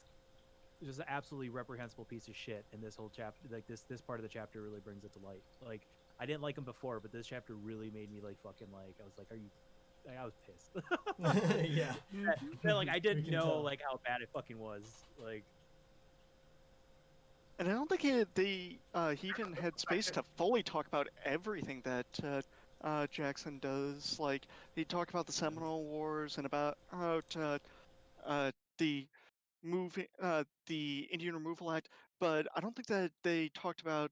an absolutely reprehensible piece of shit. In this whole chapter, like this part of the chapter really brings it to light. Like, I didn't like him before, but this chapter really made me like fucking like, I was like, are you? Like, I was pissed. Yeah. Like, I We didn't can know tell. like how bad it fucking was. Like, And I don't think he even had space to fully talk about everything that Jackson does. Like he talked about the Seminole Wars and about the the Indian Removal Act, but I don't think that they talked about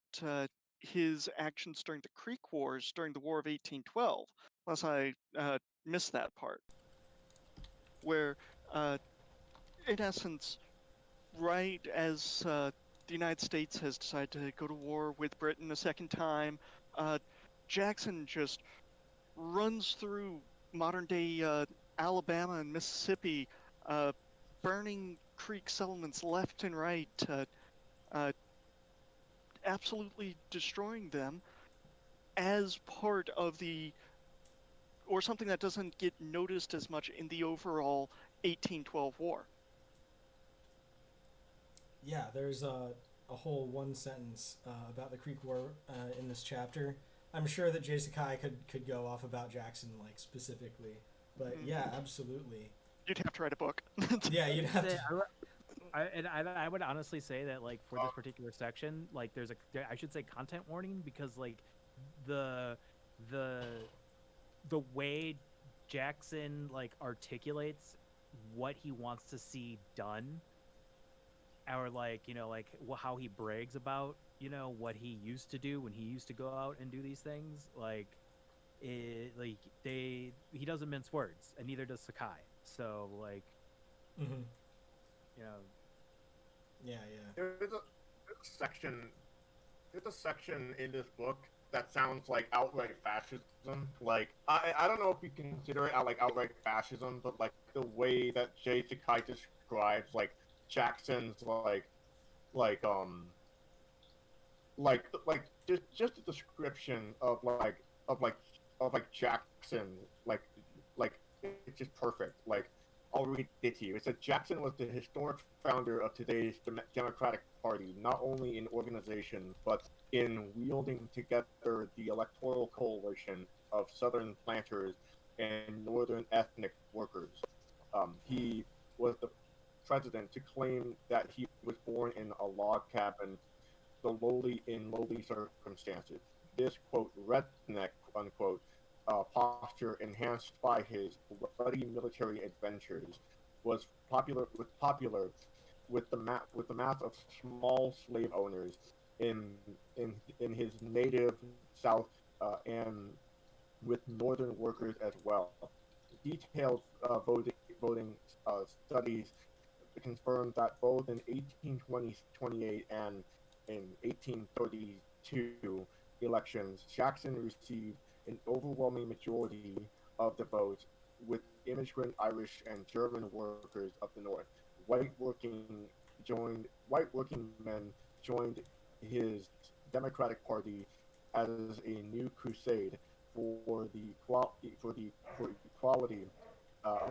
his actions during the Creek Wars during the War of 1812, unless I missed that part, where in essence, right as the United States has decided to go to war with Britain a second time, uh, Jackson just runs through modern day Alabama and Mississippi, uh, burning Creek settlements left and right, uh, absolutely destroying them as part of or something that doesn't get noticed as much in the overall 1812 war. Yeah, there's a whole one sentence about the Creek War in this chapter. I'm sure that Jay Sakai could go off about Jackson like specifically, but yeah, absolutely. You'd have to write a book. Yeah, you'd have Say, to. I would honestly say that like for this particular section, like I should say content warning because like the the the way Jackson like articulates what he wants to see done, or like like how he brags about what he used to do when he used to go out and do these things, like he doesn't mince words, and neither does Sakai. So like Mm-hmm. you know Yeah, yeah. There's a section. There's a section in this book that sounds like outright fascism. Like I don't know if you consider it like outright fascism, but like the way that Jay Sakai describes like Jackson's like just a description of like Jackson like like it's just perfect. Like I'll read it to you. It said Jackson was the historic founder of today's Democratic Party, not only in organization but in wielding together the electoral coalition of Southern planters and Northern ethnic workers. He was the president to claim that he was born in a log cabin in lowly circumstances. This quote redneck unquote posture enhanced by his bloody military adventures was popular with the mass of small slave owners in in his native South and with northern workers as well. Detailed voting studies confirmed that both in 1828 and in 1832 elections, Jackson received an overwhelming majority of the votes, with immigrant Irish and German workers of the North. White working White working men joined his Democratic Party as a new crusade for for equality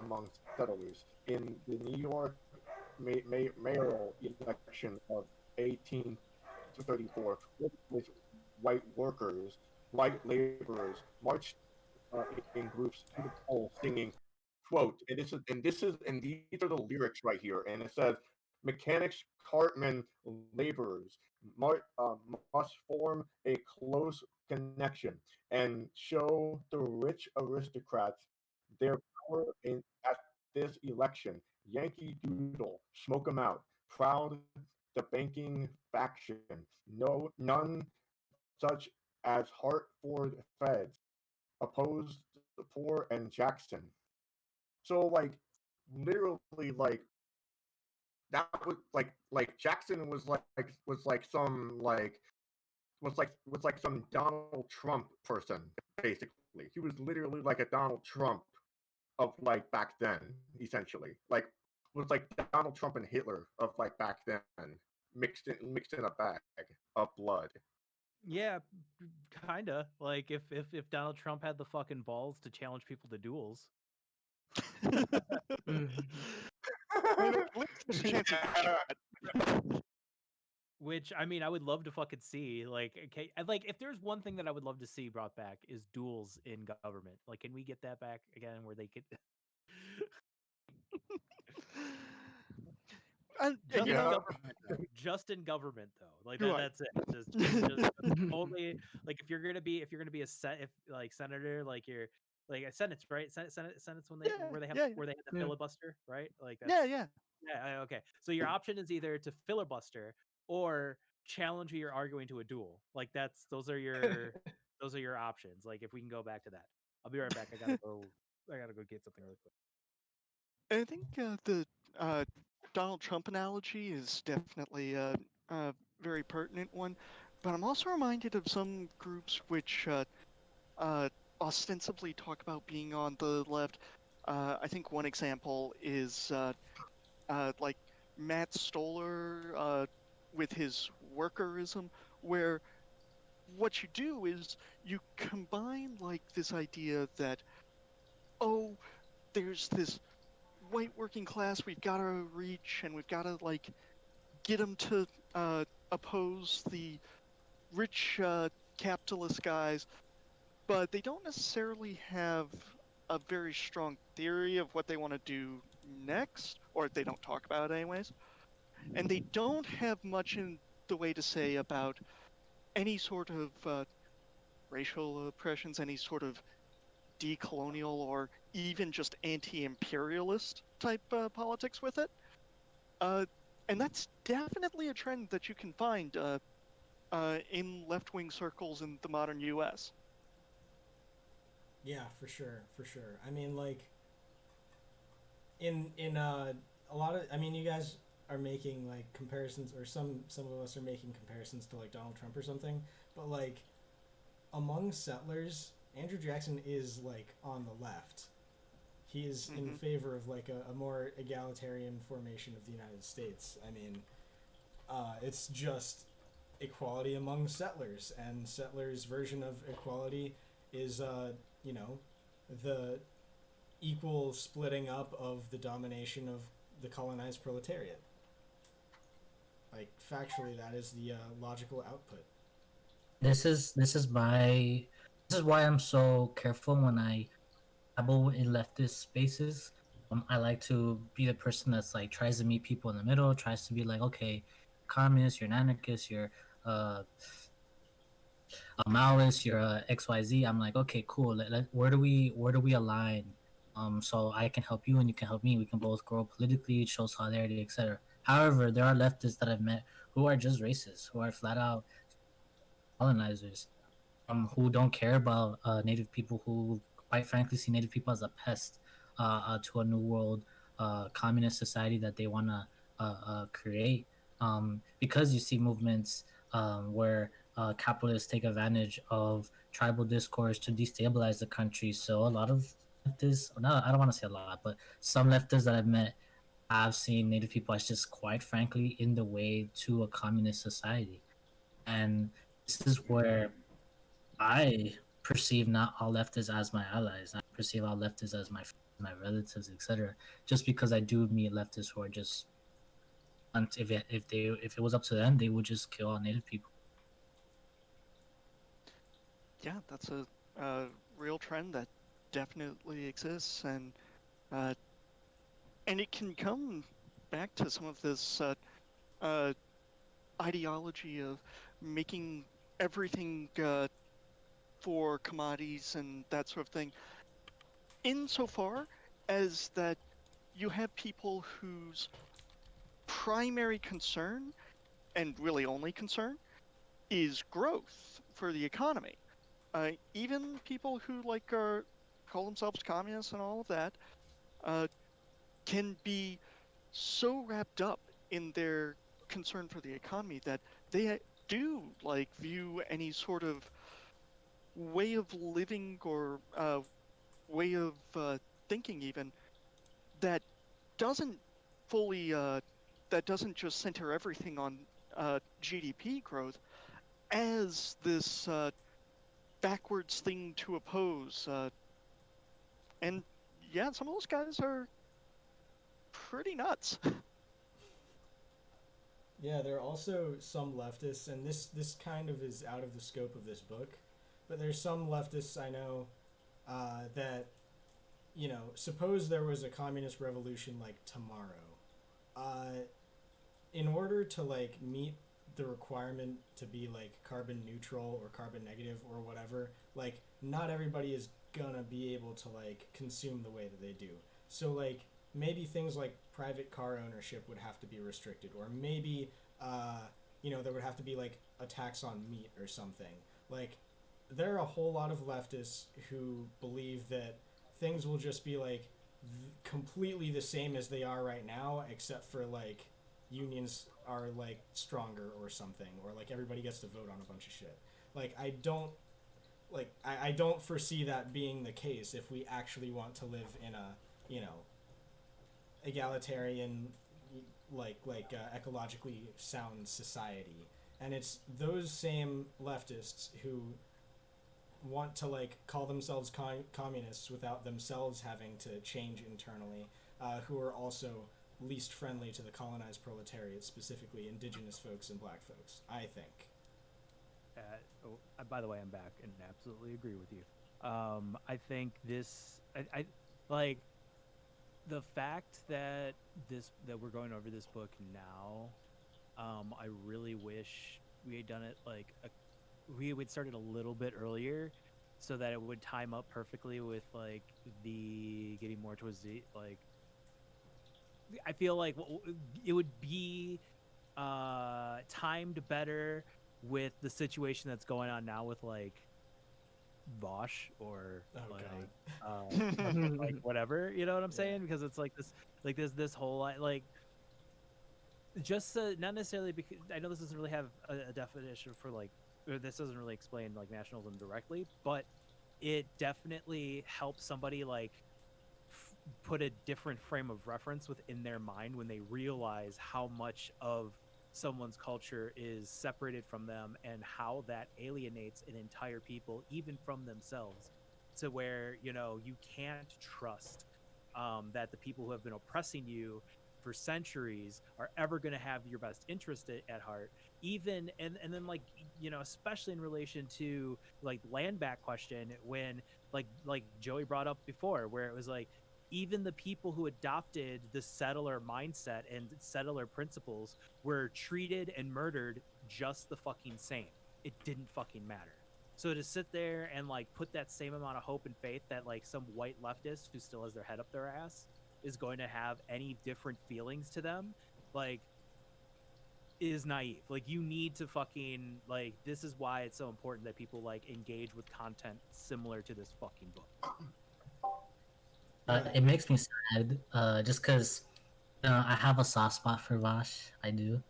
among settlers. In the New York mayoral election of 1834, white workers, white laborers marched in groups to the polls singing, quote, and these are the lyrics right here, and it says, mechanics, cartmen, laborers must form a close connection and show the rich aristocrats their power at this election. Yankee Doodle, smoke 'em out. Proud the banking faction. No, none such as Hartford Feds opposed the poor and Jackson. So literally that was Jackson was like some Donald Trump person basically. He was literally like a Donald Trump of like back then, essentially. Like was like Donald Trump and Hitler of like back then, mixed in a bag of blood. yeah, kinda like if Donald Trump had the fucking balls to challenge people to duels. I mean, at least there's a chance he did. Which I mean, I would love to fucking see. Like, okay, like if there's one thing that I would love to see brought back is duels in government. Like, can we get that back again, where they could? Just in Yeah. government, though. Just in government, though. Like Right. that's it. Just only like if you're gonna be a senator, like you're like a senate's right. Senate's when they Yeah, where they have yeah, where they have the Yeah. filibuster, right? Like yeah, that's yeah. yeah. Okay. So your option is either to filibuster or challenge who you're arguing to a duel. Like those are your options. Like if we can go back to that, I'll be right back. I gotta go. I gotta go get something really quick. I think the uh, Donald Trump analogy is definitely a very pertinent one, but I'm also reminded of some groups which uh, ostensibly talk about being on the left. I think one example is like Matt Stoller with his workerism, where what you do is you combine like this idea that, oh, there's this white working class we've got to reach, and we've got to like get them to oppose the rich capitalist guys, but they don't necessarily have a very strong theory of what they want to do next, or they don't talk about it anyways, and they don't have much in the way to say about any sort of racial oppressions, any sort of decolonial or even just anti-imperialist type politics with it. And that's definitely a trend that you can find in left-wing circles in the modern U.S. Yeah, for sure, for sure. I mean, like, in a lot of, I mean, you guys are making like comparisons, or some of us are making comparisons to like Donald Trump or something, but like among settlers, Andrew Jackson is like on the left. He is in favor of like a more egalitarian formation of the United States. I mean, it's just equality among settlers, and settlers' version of equality is, you know, the equal splitting up of the domination of the colonized proletariat. Like factually, that is the logical output. This is why I'm so careful when I dabble in leftist spaces. I like to be the person that's like tries to meet people in the middle, tries to be like, okay, communist, you're an anarchist, you're uh, a Maoist, you're a XYZ. I'm like, okay, cool. Where do we align? So I can help you and you can help me. We can both grow politically, show solidarity, etc. However, there are leftists that I've met who are just racist, who are flat out colonizers, who don't care about Native people, who quite frankly see Native people as a pest to a new world communist society that they want to create. Because you see movements where capitalists take advantage of tribal discourse to destabilize the country. So a lot of leftists, no, I don't want to say a lot, but some leftists that I've met, I've seen Native people as just quite frankly in the way to a communist society. And this is where I perceive not all leftists as my allies. I perceive all leftists as my relatives, etc. Just because I do meet leftists who are just, if it was up to them, they would just kill all Native people. Yeah, that's a real trend that definitely exists, uh, and it can come back to some of this uh, ideology of making everything for commodities and that sort of thing, insofar as that you have people whose primary concern, and really only concern, is growth for the economy. Even people who call themselves communists and all of that uh, can be so wrapped up in their concern for the economy that they do like view any sort of way of living or way of thinking even that doesn't fully that doesn't just center everything on GDP growth as this backwards thing to oppose. And yeah, some of those guys are pretty nuts. Yeah, there are also some leftists, and this kind of is out of the scope of this book, but there's some leftists I know that, you know, suppose there was a communist revolution like tomorrow. in order to like meet the requirement to be like carbon neutral or carbon negative or whatever, like not everybody is gonna be able to like consume the way that they do. So like maybe things like private car ownership would have to be restricted, or maybe there would have to be like a tax on meat or something. Like there are a whole lot of leftists who believe that things will just be like completely the same as they are right now, except for like unions are like stronger or something, or like everybody gets to vote on a bunch of shit. Like I don't foresee that being the case if we actually want to live in a egalitarian, ecologically sound society. And it's those same leftists who want to like call themselves communists without themselves having to change internally, who are also least friendly to the colonized proletariat, specifically indigenous folks and black folks, I think. By the way, I'm back and absolutely agree with you. I think I like the fact that we're going over this book now. I really wish we had done it we would started a little bit earlier, so that it would time up perfectly with like the getting more towards the like. I feel like it would be timed better with the situation that's going on now with like Bosch or like whatever, you know what I'm saying? Because it's like this whole like just not necessarily, because I know this doesn't really have a definition for like, or this doesn't really explain like nationalism directly, but it definitely helps somebody like put a different frame of reference within their mind when they realize how much of someone's culture is separated from them and how that alienates an entire people, even from themselves, to where you can't trust that the people who have been oppressing you for centuries are ever going to have your best interest at heart, even and then like especially in relation to like land back question, when like Joey brought up before, where it was like even the people who adopted the settler mindset and settler principles were treated and murdered just the fucking same. It didn't fucking matter. So to sit there and like put that same amount of hope and faith that like some white leftist who still has their head up their ass is going to have any different feelings to them, like, is naive. Like, you need to fucking like, this is why it's so important that people like engage with content similar to this fucking book. It makes me sad, just because I have a soft spot for Vash. I do,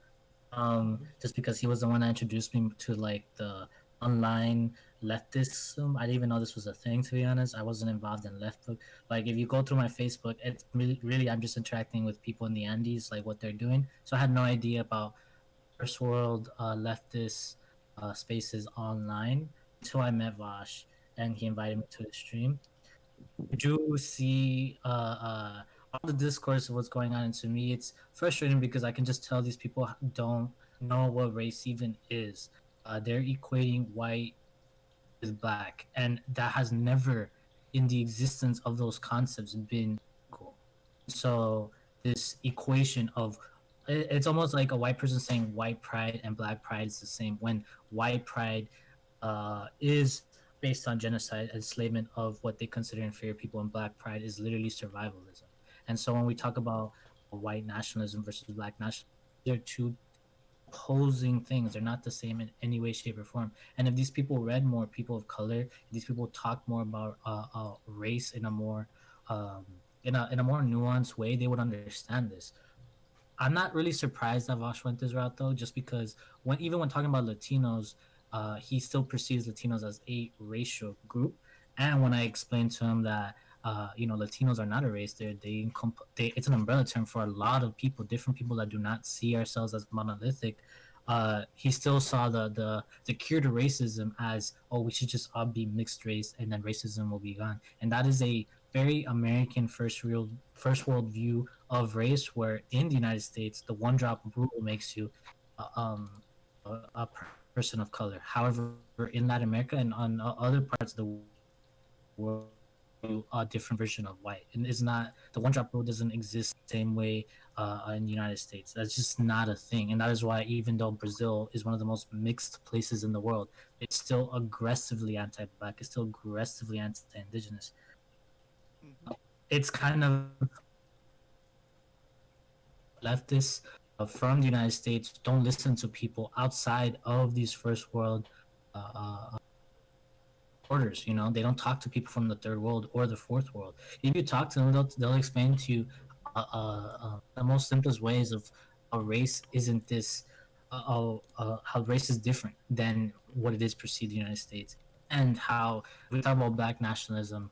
just because he was the one that introduced me to like the online leftism. I didn't even know this was a thing, to be honest. I wasn't involved in left book. Like, if you go through my Facebook, it's really I'm just interacting with people in the Andes, like what they're doing. So I had no idea about first world leftist spaces online until I met Vash and he invited me to the stream. Do see all the discourse of what's going on, and to me it's frustrating because I can just tell these people don't know what race even is. They're equating white with black, and that has never in the existence of those concepts been equal. So this equation of it's almost like a white person saying white pride and black pride is the same, when white pride is based on genocide, enslavement of what they consider inferior people, and black pride is literally survivalism. And so when we talk about white nationalism versus black nationalism, they're two opposing things. They're not the same in any way, shape, or form. And if these people read more, people of color, if these people talk more about race in a more in a more nuanced way, they would understand this. I'm not really surprised that Vosh went this route, though, just because even when talking about Latinos, he still perceives Latinos as a racial group. And when I explained to him that Latinos are not a race, it's an umbrella term for a lot of people, different people that do not see ourselves as monolithic. He still saw the cure to racism as, oh, we should just all be mixed race and then racism will be gone. And that is a very American first world view of race, where in the United States the one drop rule makes you a person of color. However, in Latin America and on other parts of the world, a different version of white, and it's not the one drop rule doesn't exist the same way in the United States. That's just not a thing, and that is why even though Brazil is one of the most mixed places in the world, it's still aggressively anti-black. It's still aggressively anti-indigenous. Mhm. It's kind of leftists from the United States don't listen to people outside of these first world borders. You know, they don't talk to people from the third world or the fourth world. If you talk to them, they'll explain to you the most simplest ways of how race isn't this, how race is different than what it is perceived in the United States, and how we talk about black nationalism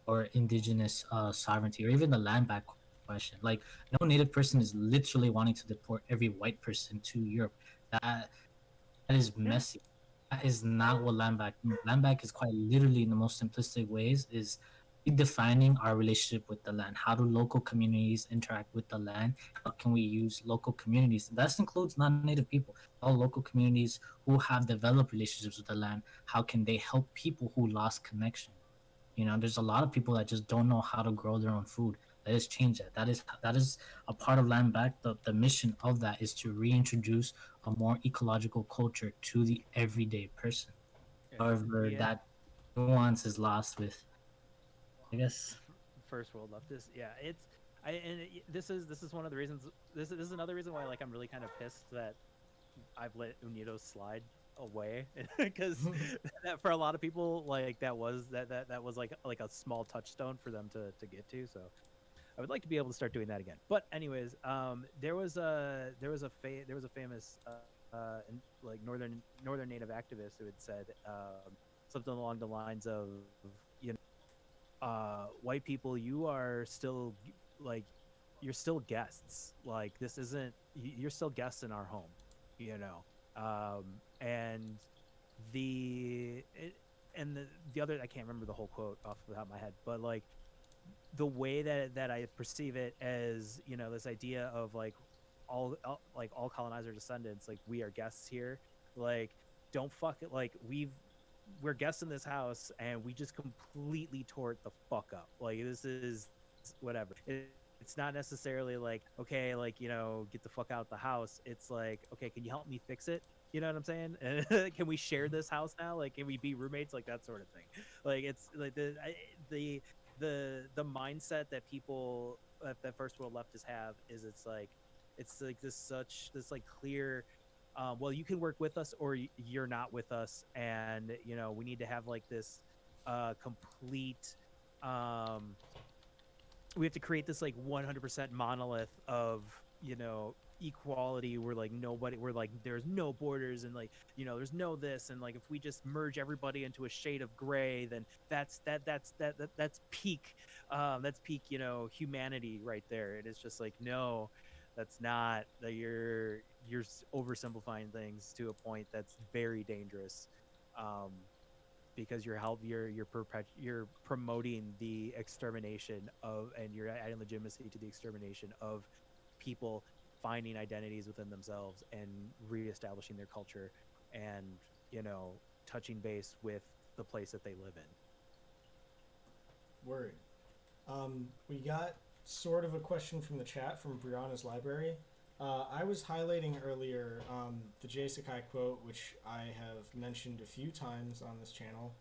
or indigenous sovereignty or even the land back question. Like, no native person is literally wanting to deport every white person to Europe. That is messy. That is not what land back means. Land back is quite literally, in the most simplistic ways, is defining our relationship with the land. How do local communities interact with the land? How can we use local communities? That includes non-native people. All local communities who have developed relationships with the land. How can they help people who lost connection? You know, there's a lot of people that just don't know how to grow their own food. Let us change that. That is a part of land back. The mission of that is to reintroduce a more ecological culture to the everyday person. However, Yeah. that nuance is lost with, I guess. First world leftist. Yeah, it's this is one of the reasons. This is another reason why like I'm really kind of pissed that I've let Unidos slide away because that for a lot of people like that was like a small touchstone for them to get to. So I would like to be able to start doing that again. But anyways, there was a famous like northern native activist who had said something along the lines of, you know, white people, you are still like you're still guests. Like this isn't you're still guests in our home, you know. And the it, and the other, I can't remember the whole quote off the top of my head, but like the way that I perceive it as, you know, this idea of like all colonizer descendants, like we are guests here, like don't fuck it, like we're guests in this house and we just completely tore it the fuck up. Like this is whatever. It's not necessarily like, okay, like, you know, get the fuck out of the house. It's like, okay, can you help me fix it? You know what I'm saying? Can we share this house now? Like, can we be roommates? Like that sort of thing. Like it's like the mindset that people that first world leftists have is it's like this like clear well, you can work with us or you're not with us, and you know we need to have like this complete we have to create this like 100% monolith of, you know, equality where like nobody, we're like there's no borders and like, you know, there's no this, and like if we just merge everybody into a shade of gray, then that's peak that's peak, you know, humanity right there. It is just like, no, that's not that you're oversimplifying things to a point that's very dangerous. um because you're promoting the extermination of, and you're adding legitimacy to the extermination of people finding identities within themselves and reestablishing their culture, and, you know, touching base with the place that they live in. Word. We got sort of a question from the chat from Brianna's library. I was highlighting earlier the J. Sakai quote, which I have mentioned a few times on this channel.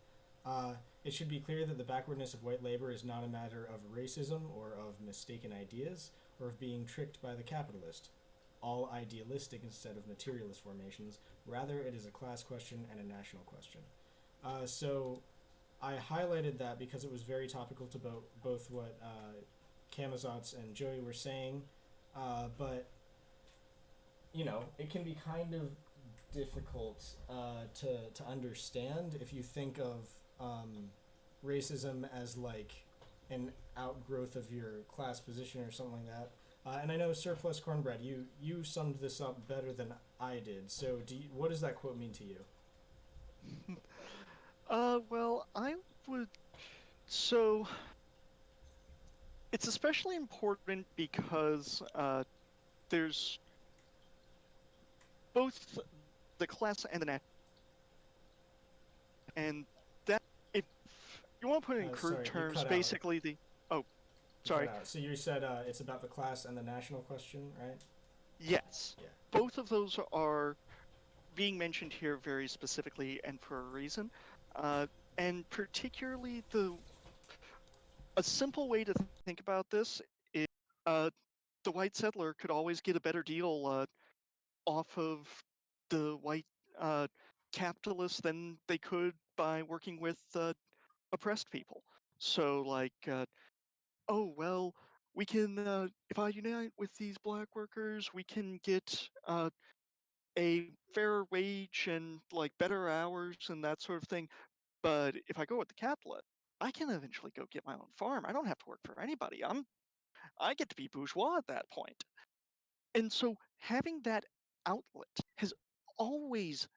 It should be clear that the backwardness of white labor is not a matter of racism or of mistaken ideas or of being tricked by the capitalist, all idealistic instead of materialist formations. Rather, it is a class question and a national question. So I highlighted that because it was very topical to both what Camazotz and Joey were saying, but you know, it can be kind of difficult to understand if you think of racism as like an outgrowth of your class position or something like that. And I know Surplus Cornbread, you summed this up better than I did. So what does that quote mean to you? Well, I would. So it's especially important because there's both the class and the national, and that if you want to put it in Sorry, crude you terms, cut out. basically the. Oh, You sorry. cut out. So you said it's about the class and the national question, right? Yes. Yeah. Both of those are being mentioned here very specifically and for a reason. And particularly a simple way to think about this is uh, the white settler could always get a better deal off of the white uh, capitalists than they could by working with oppressed people. So, like, oh, well, we can, if I unite with these black workers, we can get a fairer wage and like better hours and that sort of thing. But if I go with the capitalist, I can eventually go get my own farm. I don't have to work for anybody. I get to be bourgeois at that point. And so having that outlet has always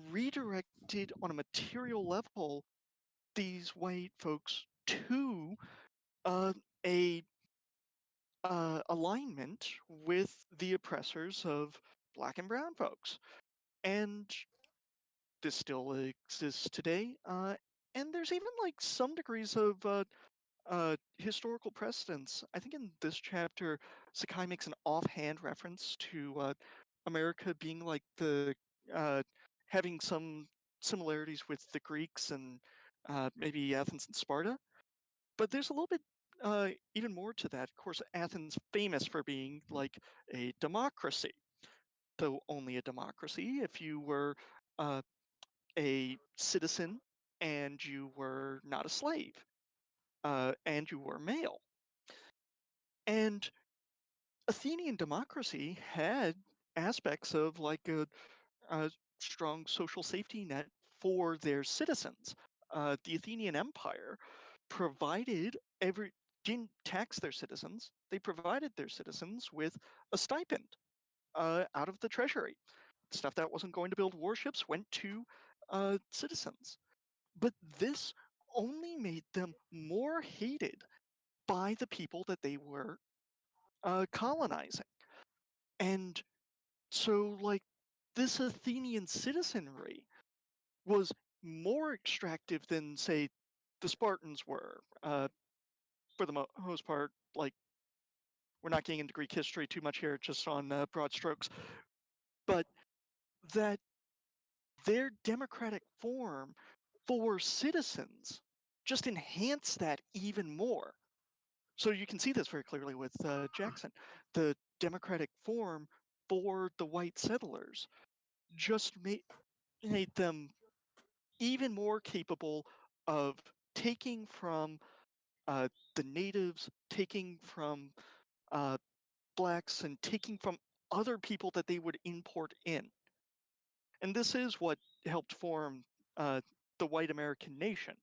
redirected on a material level these white folks to uh, a alignment with the oppressors of black and brown folks. And this still exists today. And there's even like some degrees of historical precedence. I think in this chapter, Sakai makes an offhand reference to America being like uh, having some similarities with the Greeks and maybe Athens and Sparta. But there's a little bit even more to that. Of course, Athens famous for being like a democracy, though only a democracy if you were uh, a citizen and you were not a slave and you were male. And Athenian democracy had aspects of like a strong social safety net for their citizens. The Athenian Empire provided didn't tax their citizens. They provided their citizens with a stipend out of the treasury. Stuff that wasn't going to build warships went to citizens. But this only made them more hated by the people that they were colonizing. And so, like, this Athenian citizenry was more extractive than, say, the Spartans were. For the most part, like, we're not getting into Greek history too much here, just on broad strokes, but that their democratic form for citizens just enhanced that even more. So you can see this very clearly with Jackson. The democratic form for the white settlers just made them even more capable of taking from the natives, taking from uh, blacks, and taking from other people that they would import in. And this is what helped form uh, the white American nation,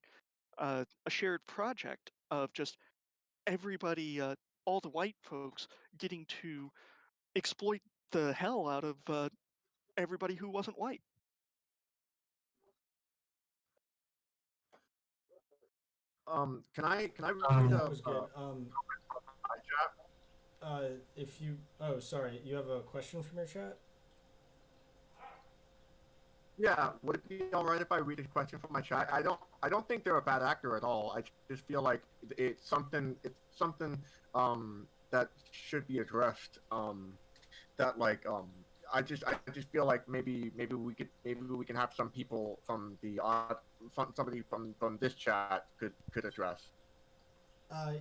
a shared project of just everybody, all the white folks, getting to exploit the hell out of everybody who wasn't white. Can I read That was good. my chat? If you, oh, sorry, you have a question from your chat? Yeah, would it be all right if I read a question from my chat? I don't think they're a bad actor at all. I just feel like it's something that should be addressed. That like I just feel like maybe we can have some people from the somebody from this chat could address.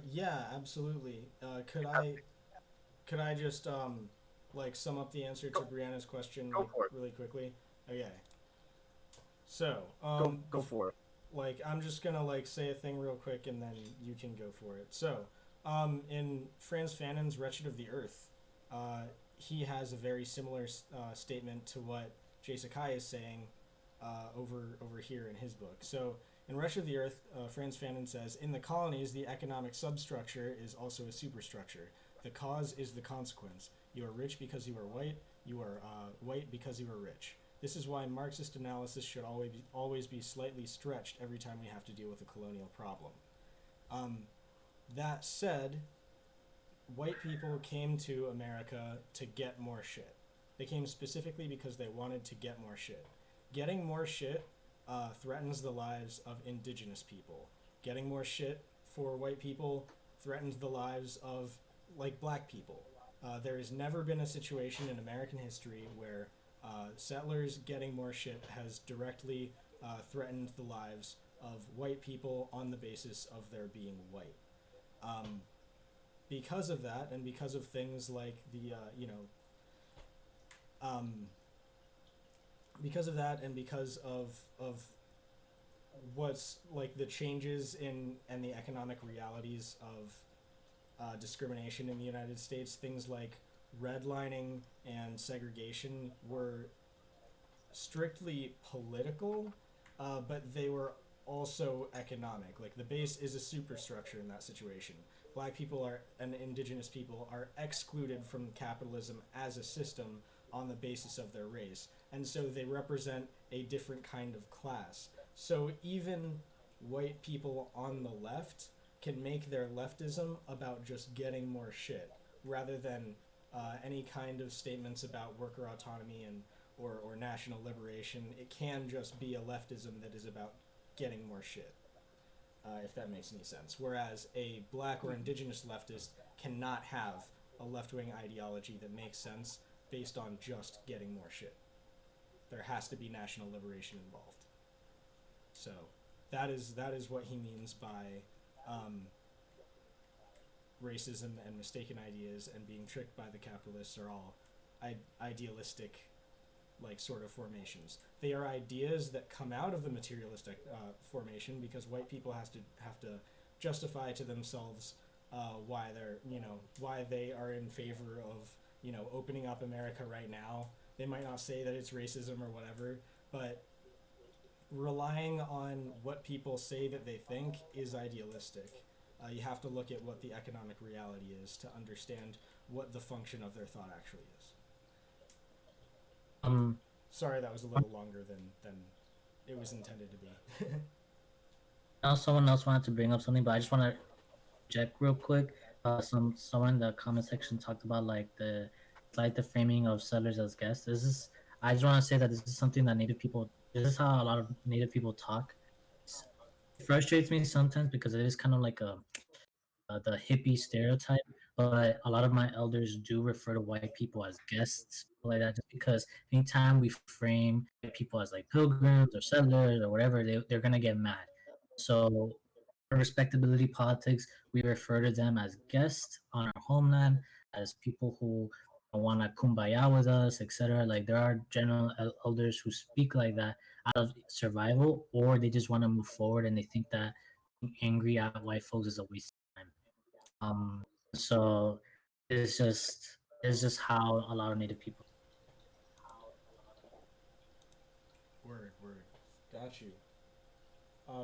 Yeah, absolutely. Could I just like sum up the answer to Brianna's question Go like for it. really quickly? Okay. So, Go for it. like I'm just gonna like say a thing real quick and then you can go for it. So, in Franz Fanon's Wretched of the Earth, he has a very similar statement to what Jay Sakai is saying over here in his book. So, in Wretched of the Earth, Franz Fanon says, in the colonies, the economic substructure is also a superstructure. The cause is the consequence. You are rich because you are white. You are white because you are rich. This is why Marxist analysis should always be slightly stretched every time we have to deal with a colonial problem. That said, white people came to America to get more shit. They came specifically because they wanted to get more shit. Getting more shit threatens the lives of indigenous people. getting more shit for white people threatened the lives of like black people. There has never been a situation in American history where settlers getting more shit has directly threatened the lives of white people on the basis of their being white. Because of that, and because of things like the because of that, and because of what's like the changes in and the economic realities of discrimination in the United States, things like redlining and segregation were strictly political, but they were also economic. Like the base is a superstructure in that situation. Black people are and indigenous people are excluded from capitalism as a system on the basis of their race, and so they represent a different kind of class. So even white people on the left can make their leftism about just getting more shit rather than any kind of statements about worker autonomy and or national liberation. It can just be a leftism that is about getting more shit, if that makes any sense. Whereas a black or indigenous leftist cannot have a left-wing ideology that makes sense based on just getting more shit. There has to be national liberation involved. So that is what he means by racism and mistaken ideas and being tricked by the capitalists are all idealistic, like, sort of formations. They are ideas that come out of the materialistic formation because white people have to justify to themselves why they are in favor of opening up America right now. They might not say that it's racism or whatever, but relying on what people say that they think is idealistic. You have to look at what the economic reality is to understand what the function of their thought actually is. Sorry, that was a little longer than it was intended to be. Now someone else wanted to bring up something, but I just want to check real quick. Someone in the comment section talked about the framing of settlers as guests. I just want to say that this is something that Native people. This is how a lot of Native people talk. It frustrates me sometimes because it is kind of like the hippie stereotype. But a lot of my elders do refer to white people as guests, like that, just because anytime we frame white people as like pilgrims or settlers or whatever, they're gonna get mad. So for respectability politics, we refer to them as guests on our homeland, as people who want to kumbaya with us, etc. Like there are general elders who speak like that out of survival, or they just want to move forward and they think that being angry at white folks is a waste of time. So it's just how a lot of Native people. Word. Got you.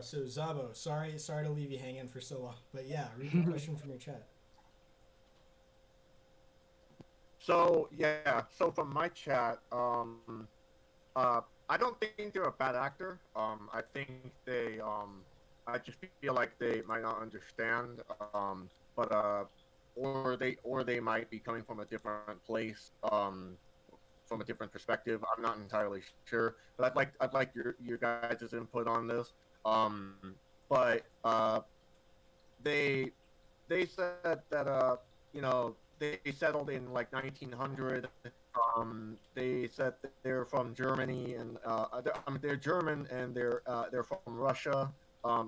So Zabo, sorry to leave you hanging for so long, but yeah, read the question from your chat. So from my chat, I don't think they're a bad actor. I think I just feel like they might not understand, but or they might be coming from a different place, from a different perspective. I'm not entirely sure, but I'd like your guys' input on this. But they said that they settled in like 1900. They said that they're from Germany and they're German and they're from Russia.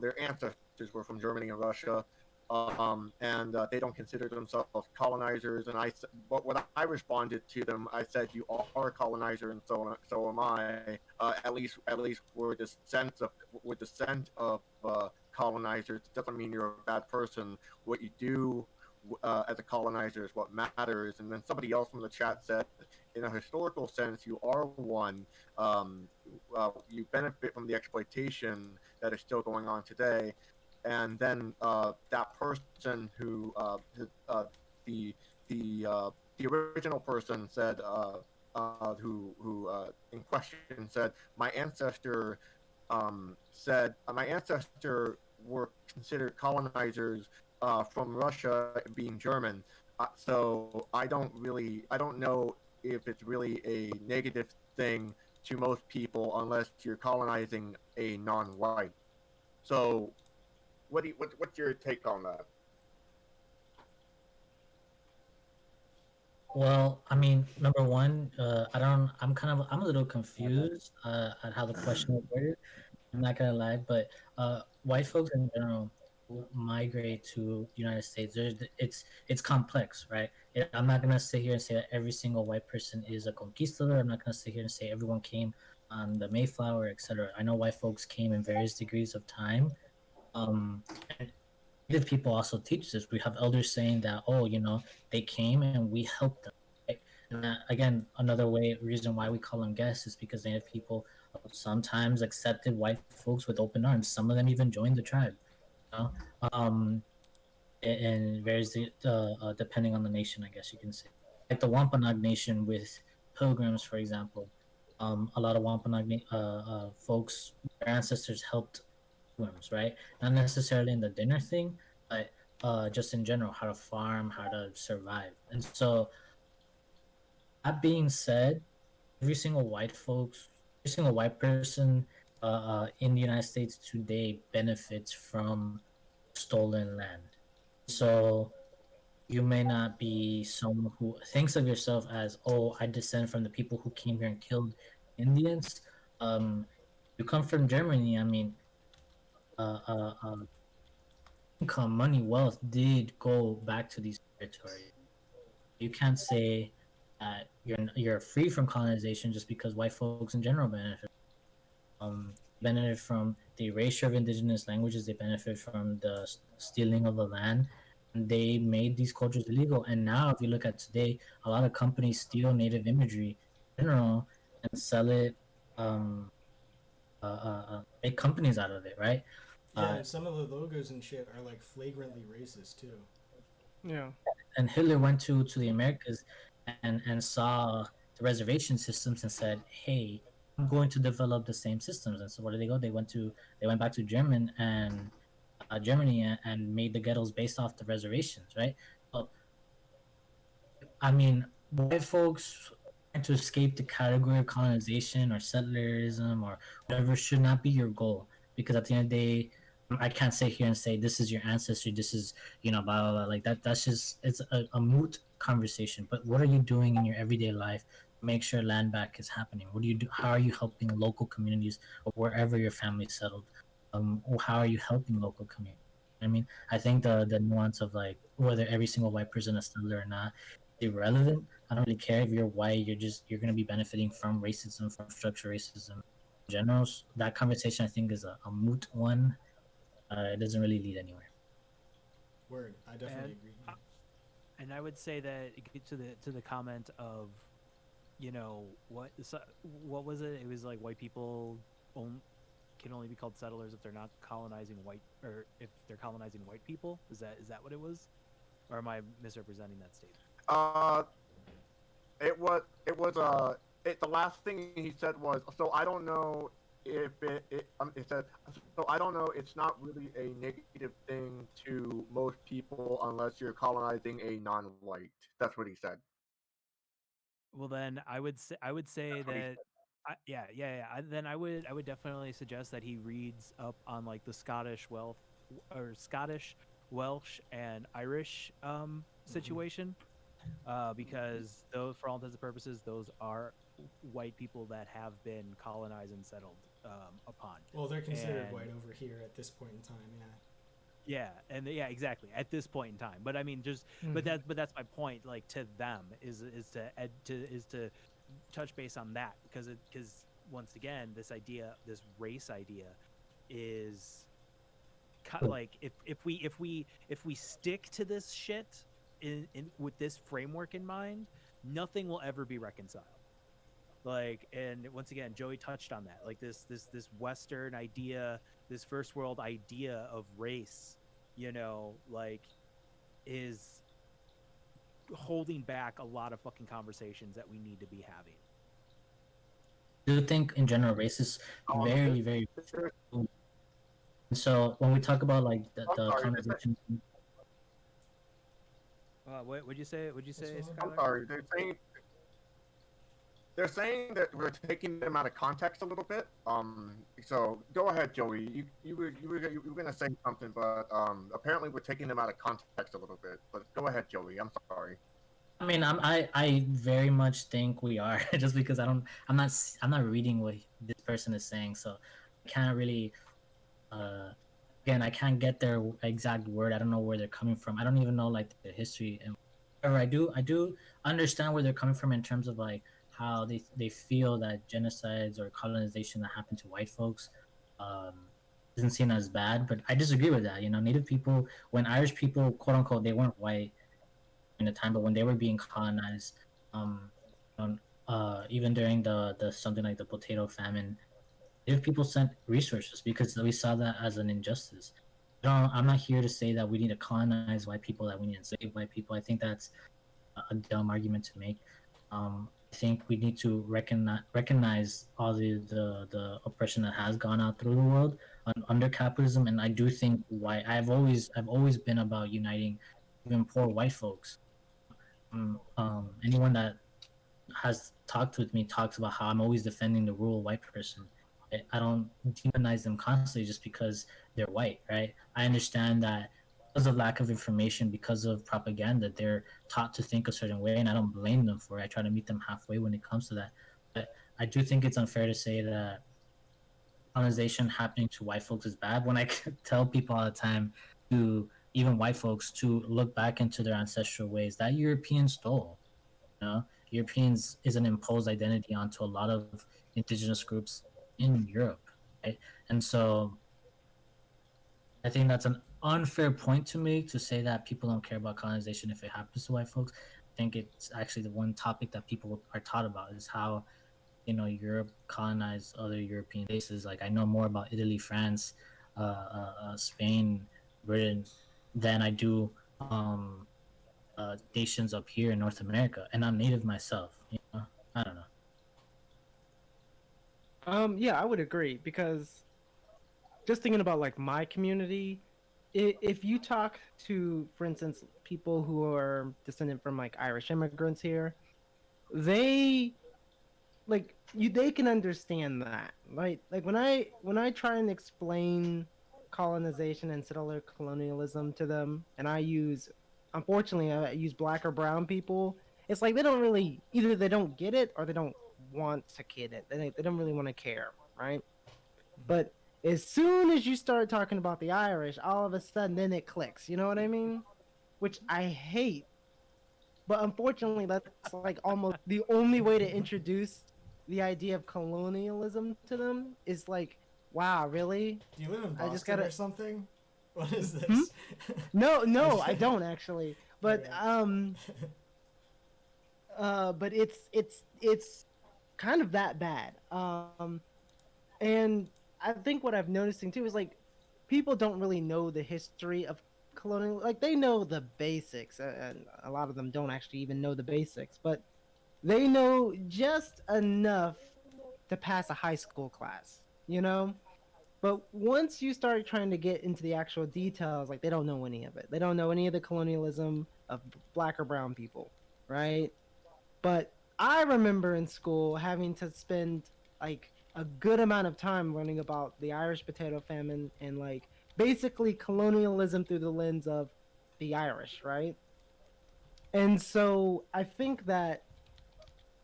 Their ancestors were from Germany and Russia. And they don't consider themselves colonizers. And but when I responded to them, I said, "You are a colonizer, and so am I. At least we're descent of colonizers. It doesn't mean you're a bad person. What you do as a colonizer is what matters." And then somebody else from the chat said, "In a historical sense, you are one. You benefit from the exploitation that is still going on today." And then that person who the original person said who in question said, my ancestor were considered colonizers from Russia, being German. So I don't know if it's really a negative thing to most people unless you're colonizing a non-white. So what's your take on that? Well, I mean, number one, I'm a little confused at how the question was worded. I'm not gonna lie, but white folks in general who migrate to the United States. It's complex, right? I'm not gonna sit here and say that every single white person is a conquistador. I'm not gonna sit here and say everyone came on the Mayflower, etc. I know white folks came in various degrees of time. And Native people also teach this. We have elders saying that, oh, they came and we helped them. Right? And that, again, another reason why we call them guests is because Native people sometimes accepted white folks with open arms. Some of them even joined the tribe. You know? And varies depending on the nation, I guess you can say. Like the Wampanoag Nation with pilgrims, for example. A lot of Wampanoag folks, their ancestors helped pilgrims, right? Not necessarily in the dinner thing, but just in general, how to farm, how to survive. And so, that being said, every single white person in the United States today benefits from stolen land. So you may not be someone who thinks of yourself as, oh, I descend from the people who came here and killed Indians. You come from Germany. I mean, income, money, wealth did go back to these territories. You can't say that you're free from colonization just because white folks in general benefit from the erasure of indigenous languages. They benefit from the stealing of the land. And they made these cultures illegal. And now, if you look at today, a lot of companies steal native imagery in general and sell it, make companies out of it, right? Yeah, some of the logos and shit are like flagrantly racist too. Yeah. And Hitler went to the Americas and saw the reservation systems and said, "Hey, I'm going to develop the same systems." And so where did they go? They went back to Germany and made the ghettos based off the reservations, right? So, I mean, white folks trying to escape the category of colonization or settlerism or whatever should not be your goal, because at the end of the day, I can't sit here and say this is your ancestry, this is blah blah blah, like that. That's just it's a moot conversation. But what are you doing in your everyday life to make sure land back is happening? What do you do? How are you helping local communities or wherever your family settled? Or how are you helping local communities? I mean, I think the nuance of like whether every single white person is settler or not is irrelevant. I don't really care if you're white. You're going to be benefiting from racism, from structural racism in general. That conversation I think is a moot one. It doesn't really lead anywhere. Word, I definitely agree. And I would say that it gets to the comment of, what was it? It was like white people can only be called settlers if they're not colonizing white, or if they're colonizing white people. Is that what it was, or am I misrepresenting that statement? The last thing he said was, so I don't know if it said, so I don't know, it's not really a negative thing to most people unless you're colonizing a non-white. That's what he said. Well, then I would say that. Then I would definitely suggest that he reads up on like the Scottish, Welsh, and Irish situation, because those, for all intents and purposes, those are white people that have been colonized and settled upon. Well, they're considered white over here at this point in time, yeah. Yeah, exactly. At this point in time, but I mean, but that's my point. Like to them is to touch base on that, because once again, this race idea is like if we stick to this shit in with this framework in mind, nothing will ever be reconciled. Like, and once again, Joey touched on that. Like this Western idea, this first world idea of race, like, is holding back a lot of fucking conversations that we need to be having. I do think in general race is very, very. So when we talk about like the conversation. What'd you say? I'm sorry. They're saying. they're saying that we're taking them out of context a little bit. So go ahead, Joey. You were gonna say something, but apparently we're taking them out of context a little bit. But go ahead, Joey. I'm sorry. I mean, I very much think we are just because I'm not reading what this person is saying, so I can't really again, I can't get their exact word. I don't know where they're coming from. I don't even know like the history. And however, I do understand where they're coming from in terms of like how they feel that genocides or colonization that happened to white folks um, isn't seen as bad. But I disagree with that. You know, Native people, when Irish people, quote unquote, they weren't white in the time, but when they were being colonized, um, even during the something like the potato famine, if people sent resources because we saw that as an injustice. I'm not here to say that we need to colonize white people, that we need to enslave white people. I think that's a dumb argument to make. I think we need to recognize all the oppression that has gone out through the world under capitalism, and I do think why I've always been about uniting even poor white folks. Anyone that has talked with me talks about how I'm always defending the rural white person. I don't demonize them constantly just because they're white, right? I understand that because of lack of information, because of propaganda, they're taught to think a certain way, and I don't blame them for it. I try to meet them halfway when it comes to that. But I do think it's unfair to say that colonization happening to white folks is bad when I tell people all the time to even white folks to look back into their ancestral ways that Europeans stole. You know, Europeans is an imposed identity onto a lot of indigenous groups in Europe, right? And so I think that's an unfair point to make to say that people don't care about colonization if it happens to white folks. I think it's actually the one topic that people are taught about is how, you know, Europe colonized other European places. Like I know more about Italy, France, Spain, Britain than I do nations up here in North America, and I'm Native myself. You know, I don't know. Yeah, I would agree because just thinking about like my community, if you talk to, for instance, people who are descendant from like Irish immigrants here, they they can understand that. Like when I try and explain colonization and settler colonialism to them, and unfortunately I use black or brown people, it's like they don't really, either they don't get it or they don't want to get it. They don't really want to care, right? But as soon as you start talking about the Irish, all of a sudden then it clicks. You know what I mean? Which I hate. But unfortunately, that's like almost the only way to introduce the idea of colonialism to them is like, wow, really? Do you live in Boston I just gotta... or something? What is this? No, I don't actually. But but it's kind of that bad. And I think what I'm noticing too is like people don't really know the history of colonial. Like they know the basics, and a lot of them don't actually even know the basics, but they know just enough to pass a high school class, you know? But once you start trying to get into the actual details, like they don't know any of it. They don't know any of the colonialism of black or brown people, right? But I remember in school having to spend like a good amount of time learning about the Irish potato famine and like basically colonialism through the lens of the Irish, right? And so I think that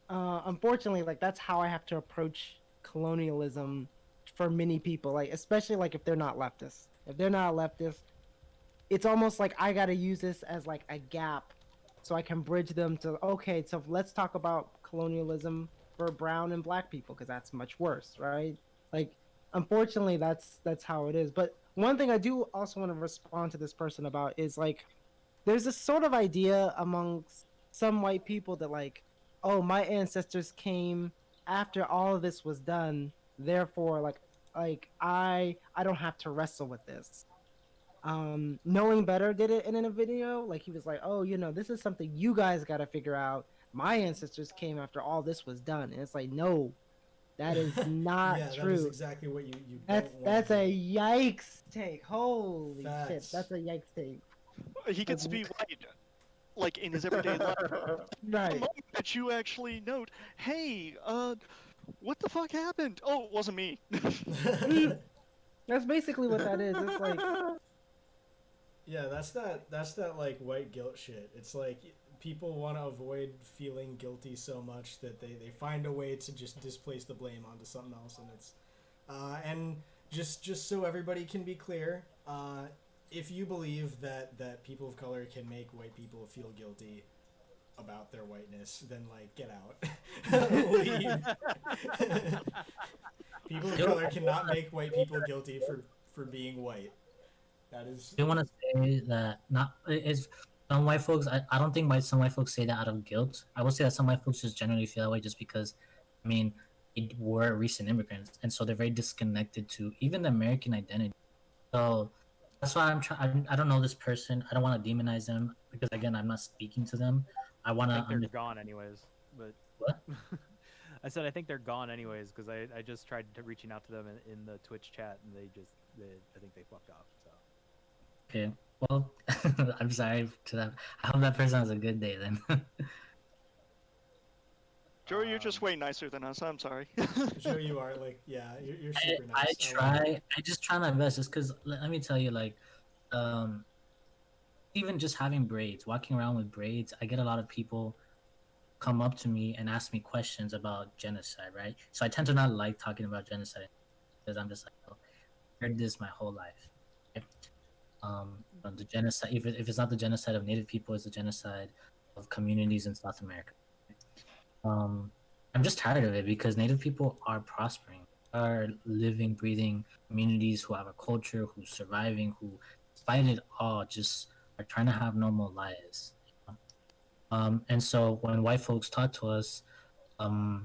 unfortunately, like that's how I have to approach colonialism for many people, like especially like if they're not leftist. If they're not leftist, it's almost like I got to use this as like a gap so I can bridge them to, okay, so let's talk about colonialism for brown and black people because that's much worse, right? Like unfortunately that's how it is. But one thing I do also want to respond to this person about is like there's this sort of idea amongst some white people that like, oh, my ancestors came after all of this was done, therefore like I don't have to wrestle with this. Knowing Better did it in a video, like he was like, oh, you know, this is something you guys got to figure out. My ancestors came after all this was done, and it's like, no, that is not yeah, true. That is exactly what you that's a yikes take. Holy Facts. shit, that's a yikes take. He gets to be white. like in his everyday life. The Right. moment that you actually note, hey, what the fuck happened? Oh, it wasn't me. That's basically what that is. It's like, Yeah, that's that like white guilt shit. It's like people want to avoid feeling guilty so much that they find a way to just displace the blame onto something else, and it's and just so everybody can be clear, if you believe that people of color can make white people feel guilty about their whiteness, then like get out. Leave. People of color cannot make white people guilty for being white. That is I want to say that not it's some white folks. I don't think some white folks say that out of guilt. I will say that some white folks just generally feel that way just because, I mean, they were recent immigrants, and so they're very disconnected to even the American identity. So that's why I'm trying. I don't know this person. I don't want to demonize them because again, I'm not speaking to them. I want I to. think they're gone anyways. But What? I said I think they're gone anyways because I just tried reaching out to them in the Twitch chat and I think they fucked off. So Okay. Well, I'm sorry to that. I hope that person has a good day then. Joey, you're just way nicer than us. I'm sorry. Joe, you are like, yeah, you're super I nice. try. I just try my best. Just because, let me tell you, like, um, even just having braids, walking around with braids, I get a lot of people come up to me and ask me questions about genocide, right? So I tend to not like talking about genocide because I'm just like, oh, I heard this my whole life. Okay? The genocide, if it's not the genocide of Native people, it's the genocide of communities in South America. I'm just tired of it because Native people are prospering, are living, breathing communities who have a culture, who's surviving, who, despite it all, just are trying to have normal lives. And so when white folks talk to us, I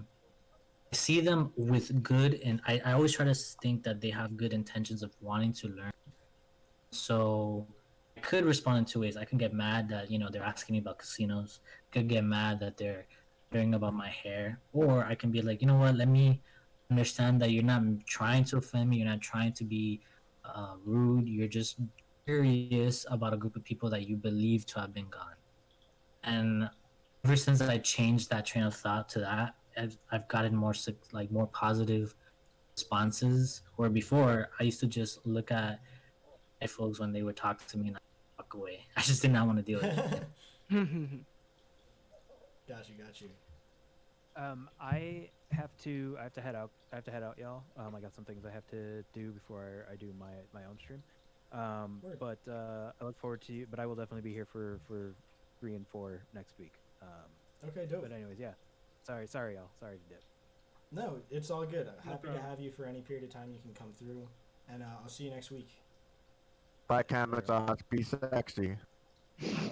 see them with good, and I always try to think that they have good intentions of wanting to learn. So I could respond in two ways. I can get mad that they're asking me about casinos. I could get mad that they're hearing about my hair, or I can be like, you know what? Let me understand that you're not trying to offend me. You're not trying to be rude. You're just curious about a group of people that you believe to have been gone. And ever since I changed that train of thought to that, I've gotten more positive responses. Where before I used to just look at my folks when they would talk to me and I'd walk away. I just did not want to deal with it. Got you. I have to head out. I have to head out, y'all. I got some things I have to do before I do my own stream. Word. But I look forward to you. But I will definitely be here for 3 and 4 next week. Okay, dope. But anyways, yeah. Sorry, y'all. Sorry to dip. No, it's all good. No Happy to problem. have you for any period of time you can come through, and I'll see you next week. Bye, Camazotz. Be sexy.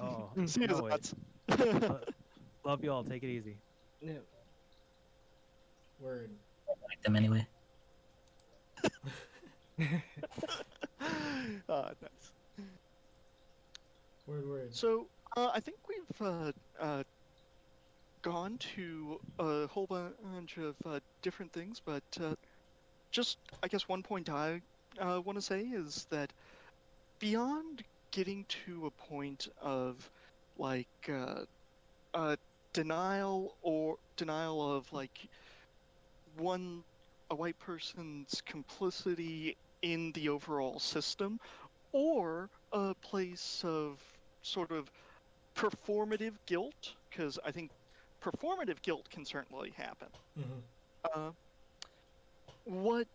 Oh, See you, no, wait. Zats. Love you all. Take it easy. Yeah. Word. I like them anyway. Nice. Word. So I think we've gone to a whole bunch of different things, but just I guess one point I want to say is that beyond getting to a point of like denial of like a white person's complicity in the overall system, or a place of sort of performative guilt, because I think performative guilt can certainly happen. Mm-hmm. What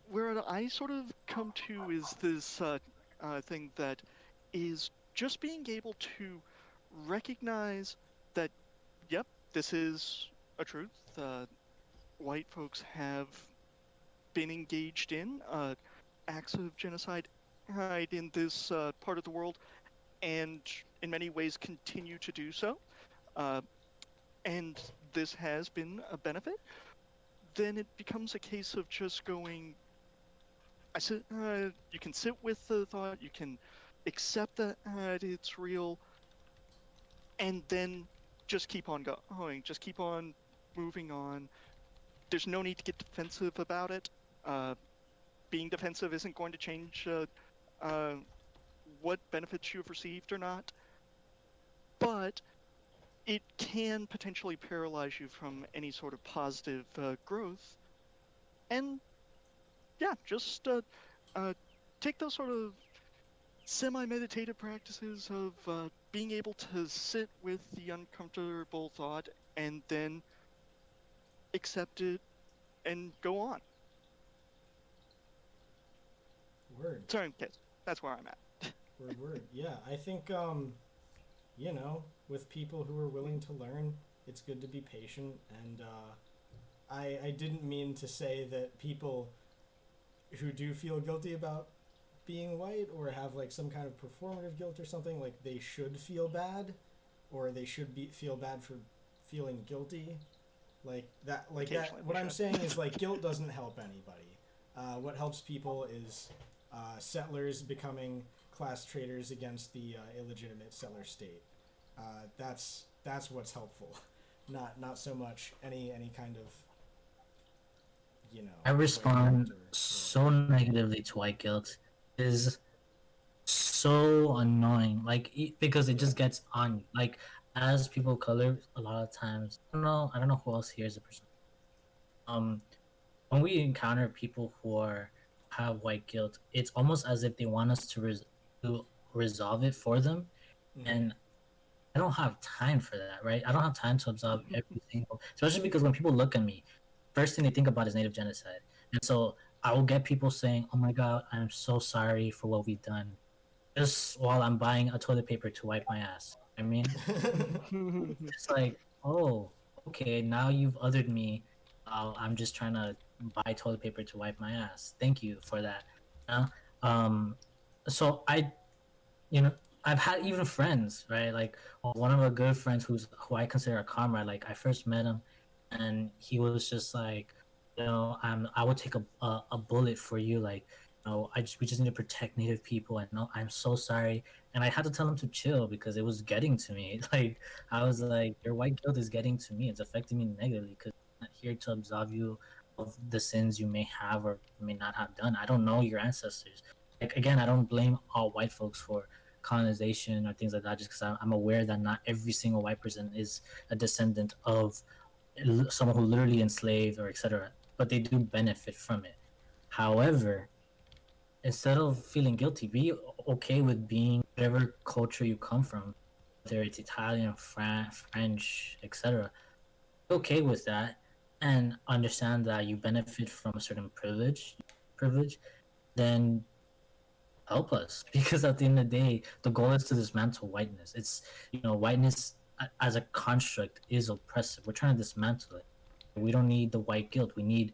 where I sort of come to is this thing that is just being able to recognize that, yep, this is a truth. White folks have been engaged in acts of genocide in this part of the world, and in many ways continue to do so. And this has been a benefit. Then it becomes a case of just going. You can sit with the thought, you can accept that it's real, and then just keep on going, just keep on moving on. There's no need to get defensive about it. Being defensive isn't going to change what benefits you've received or not. but it can potentially paralyze you from any sort of positive growth. And yeah, just take those sort of semi-meditative practices of being able to sit with the uncomfortable thought and then accept it and go on. Word. Sorry, kids. That's where I'm at. Word. Yeah, I think, you know, with people who are willing to learn, it's good to be patient. And I didn't mean to say that people who do feel guilty about being white or have like some kind of performative guilt or something, like they should feel bad, or they should feel bad for feeling guilty. Like that. Occasionally What we I'm should. saying is like guilt doesn't help anybody. What helps people is settlers becoming class traders against the illegitimate settler state. That's what's helpful, not so much any kind of, you know. I respond white guilt or so negatively to white guilt. It is so annoying. Like because it just gets on you. Like as people of color, a lot of times I don't know who else here is a person. When we encounter people who have white guilt, it's almost as if they want us to resolve it for them, Mhm. and I don't have time for that, right? I don't have time to absorb every single, especially because when people look at me, first thing they think about is native genocide, and so I will get people saying, "Oh my God, I'm so sorry for what we've done," just while I'm buying a toilet paper to wipe my ass. I mean, it's like, oh, okay, now you've othered me. I'm just trying to buy toilet paper to wipe my ass. Thank you for that. You know? So you know, I've had even friends, right? Like one of our good friends who I consider a comrade. Like I first met him, and he was just like, you know, I would take a bullet for you, like. We just need to protect Native people. And no, I'm so sorry. And I had to tell him to chill because it was getting to me. Like I was like, your white guilt is getting to me. It's affecting me negatively because I'm not here to absolve you of the sins you may have or may not have done. I don't know your ancestors. Like again, I don't blame all white folks for colonization or things like that. Just because I'm aware that not every single white person is a descendant of someone who literally enslaved or etc. But they do benefit from it. However, instead of feeling guilty, be okay with being whatever culture you come from, whether it's Italian, French, etc. Be okay with that, and understand that you benefit from a certain privilege. Then help us, because at the end of the day, the goal is to dismantle whiteness. It's whiteness as a construct is oppressive. We're trying to dismantle it. We don't need the white guilt. We need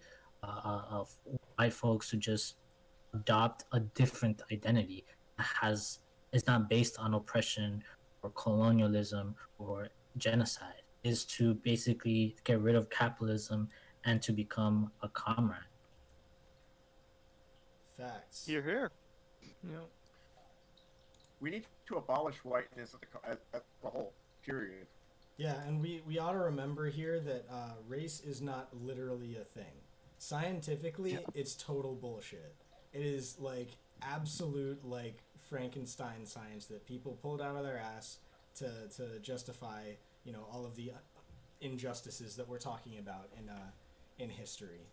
white folks to just adopt a different identity that is not based on oppression or colonialism or genocide. Is to basically get rid of capitalism and to become a comrade. Facts. Here. Yeah. We need to abolish whiteness as a whole. Period. Yeah, and we ought to remember here that race is not literally a thing. Scientifically, it's total bullshit. It is like absolute like Frankenstein science that people pulled out of their ass to justify all of the injustices that we're talking about in history.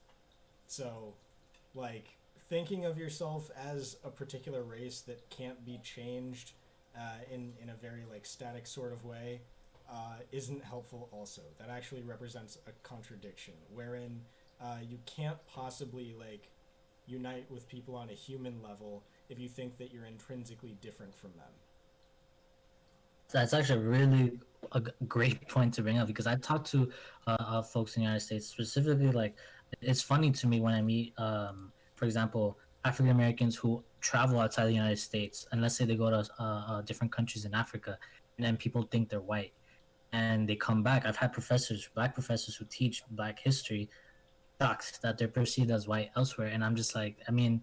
So, like thinking of yourself as a particular race that can't be changed in a very like static sort of way isn't helpful. Also, that actually represents a contradiction wherein you can't possibly like unite with people on a human level if you think that you're intrinsically different from them. That's actually really a great point to bring up, because I've talked to folks in the United States specifically. Like, it's funny to me when I meet, for example, African Americans who travel outside the United States, and let's say they go to different countries in Africa, and then people think they're white, and they come back. I've had black professors who teach black history, shocked that they're perceived as white elsewhere, and I'm just like, I mean,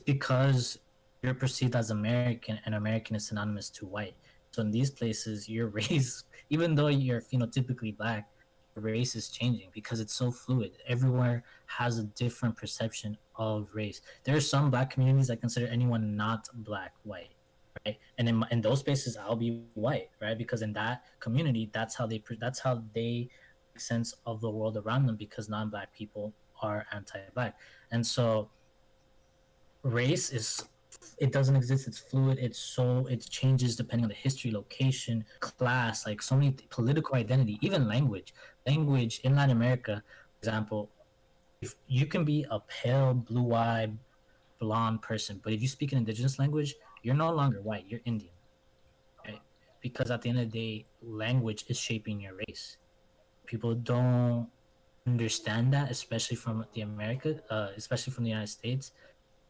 because you're perceived as American, and American is synonymous to white. So in these places, your race, even though you're phenotypically black, your race is changing because it's so fluid. Everywhere has a different perception of race. There are some black communities that consider anyone not black white. There are some black communities that consider anyone not black. There are some black communities that consider anyone not African American white. So it's so fluid. Everywhere has a different perception of race. There are some black communities that consider anyone not black white. There are some black communities that consider anyone not African American white. So it's so fluid. Everywhere has a different perception of race. There are some black communities that consider anyone not black white. right? And in those spaces, I'll be white, right? Because in that community, that's how they make sense of the world around them, because non-black people are anti-black. And so race is, it doesn't exist, it's fluid, it changes depending on the history, location, class, like so many political identity, even language in Latin America, for example. If you can be a pale blue-eyed blonde person, but if you speak an indigenous language, you're no longer white, you're Indian, right? Because at the end of the day, language is shaping your race. People don't understand that, especially from especially from the United States.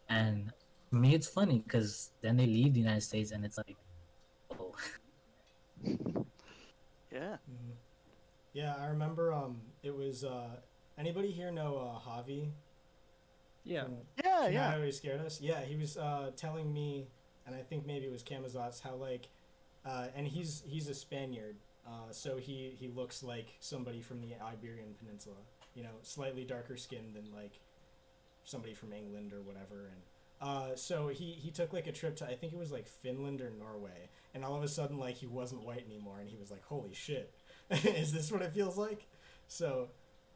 And for me, it's funny because then they leave the United States, and it's like, oh, Yeah. Mhm. Yeah, I remember. It was. Anybody here know Javi? Yeah. Yeah, Can yeah. I always scared us? Yeah, he was telling me, and I think maybe it was Camazotz, how like, and he's a Spaniard, so he looks like somebody from the Iberian Peninsula. You know, slightly darker skinned than like somebody from England or whatever, and so he took like a trip to, I think it was like Finland or Norway, and all of a sudden like he wasn't white anymore, and he was like, holy shit, is this what it feels like? So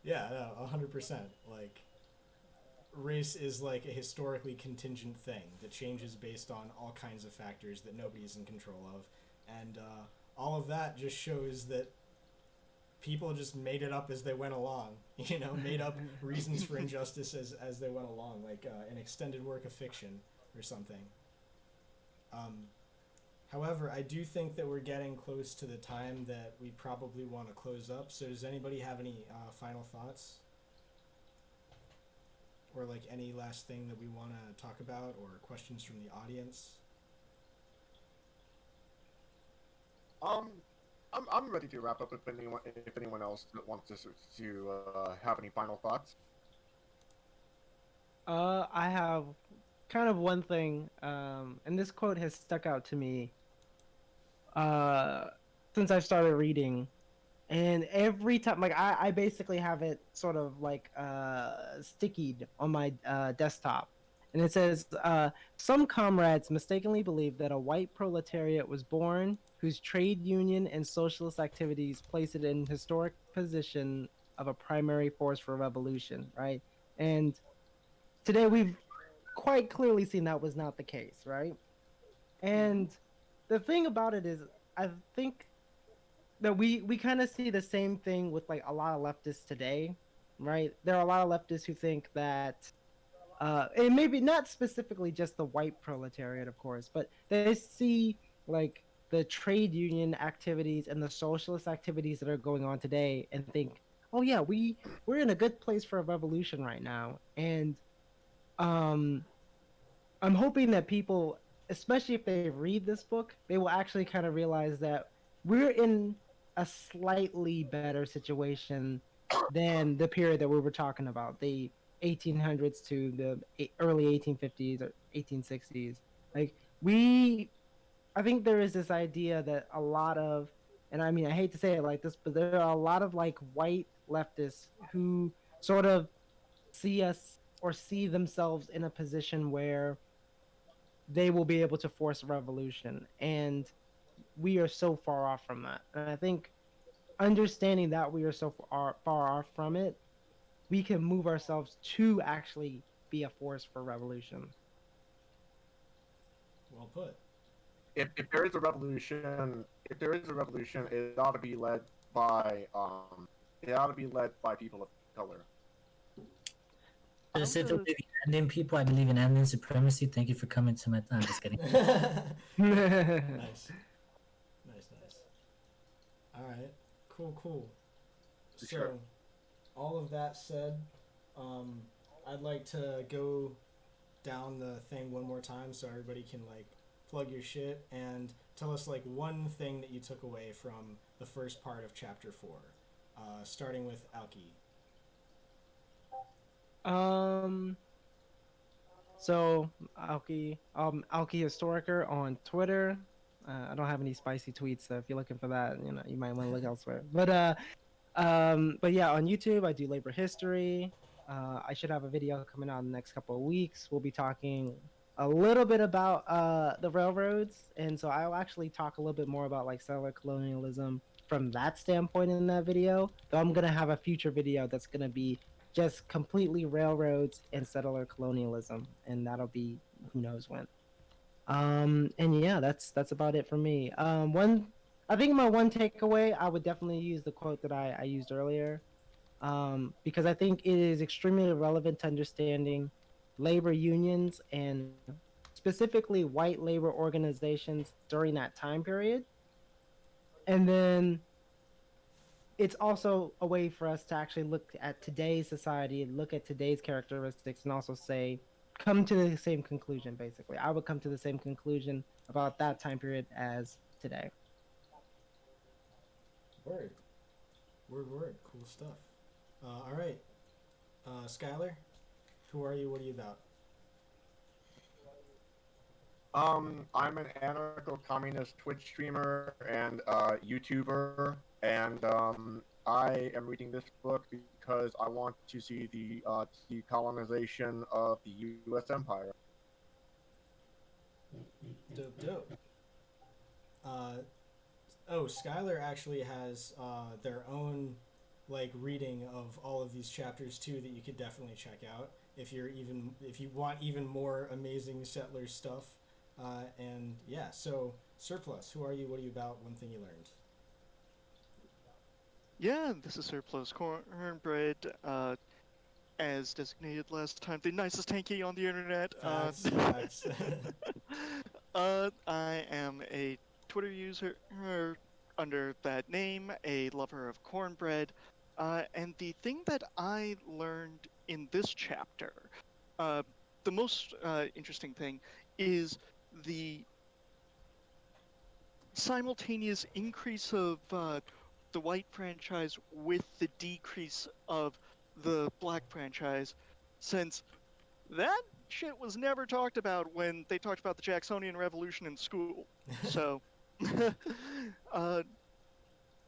yeah, no, 100%. Like race is like a historically contingent thing that changes based on all kinds of factors that nobody's in control of, and all of that just shows that people just made it up as they went along. You know, made up reasons for injustice as they went along, like an extended work of fiction or something. However, I do think that we're getting close to the time that we probably want to close up. So does anybody have any final thoughts? Or like any last thing that we want to talk about, or questions from the audience? I'm ready to wrap up if anyone else wants to have any final thoughts. I have kind of one thing, and this quote has stuck out to me since I started reading. And every time, like, I basically have it sort of like stickied on my desktop. And it says, some comrades mistakenly believe that a white proletariat was born whose trade union and socialist activities place it in historic position of a primary force for revolution, right? And today we've quite clearly seen that was not the case, right? And the thing about it is, I think that we kind of see the same thing with like a lot of leftists today, right? There are a lot of leftists who think that and maybe not specifically just the white proletariat, of course, but they see like the trade union activities and the socialist activities that are going on today and think, oh yeah, we're in a good place for a revolution right now. And um I'm hoping that people, especially if they read this book, they will actually kind of realize that we're in a slightly better situation than the period that we were talking about, the 1800s to the early 1850s or 1860s. Like I think there is this idea that a lot of, and I mean I hate to say it like this, but there are a lot of like white leftists who sort of see us or see themselves in a position where they will be able to force a revolution, and we are so far off from that. And I think understanding that we are so far off from it, we can move ourselves to actually be a force for revolution. Well put. If there is a revolution, it ought to be led by people of color. Just to the Andean people, I believe in Andean supremacy. Thank you for coming to my. I'm just kidding. Nice. All right. Cool. So, Sure. all of that said, I'd like to go down the thing one more time so everybody can like plug your shit and tell us like one thing that you took away from the first part of chapter 4, starting with Alki. So Alki Historiker on Twitter. I don't have any spicy tweets, so if you're looking for that, you know, you might want to look elsewhere. But yeah, on YouTube I do labor history. I should have a video coming out in the next couple of weeks. We'll be talking a little bit about the railroads, and so I'll actually talk a little bit more about like settler colonialism from that standpoint in that video. Though I'm gonna have a future video that's gonna be just completely railroads and settler colonialism, and that'll be who knows when. And yeah, that's about it for me. I think my one takeaway, I would definitely use the quote that I used earlier, because I think it is extremely relevant to understanding labor unions and specifically white labor organizations during that time period. And then it's also a way for us to actually look at today's society, look at today's characteristics, and also say, come to the same conclusion, basically. I would come to the same conclusion about that time period as today. Word. Word. Cool stuff. All right. Skylar, who are you? What are you about? I'm an anarcho-communist Twitch streamer and YouTuber, and I am reading this book because I want to see the decolonization of the U.S. empire. Dope. Skylar actually has their own like reading of all of these chapters too that you could definitely check out if you want even more amazing settler stuff. And yeah, so Surplus, who are you? What are you about? One thing you learned. Yeah, this is Surplus Cornbread, as designated last time, the nicest tanky on the internet. Facts. I am a Twitter user under that name, a lover of cornbread, and the thing that I learned in this chapter, the most interesting thing, is the simultaneous increase of the white franchise with the decrease of the black franchise, since that shit was never talked about when they talked about the Jacksonian Revolution in school. So,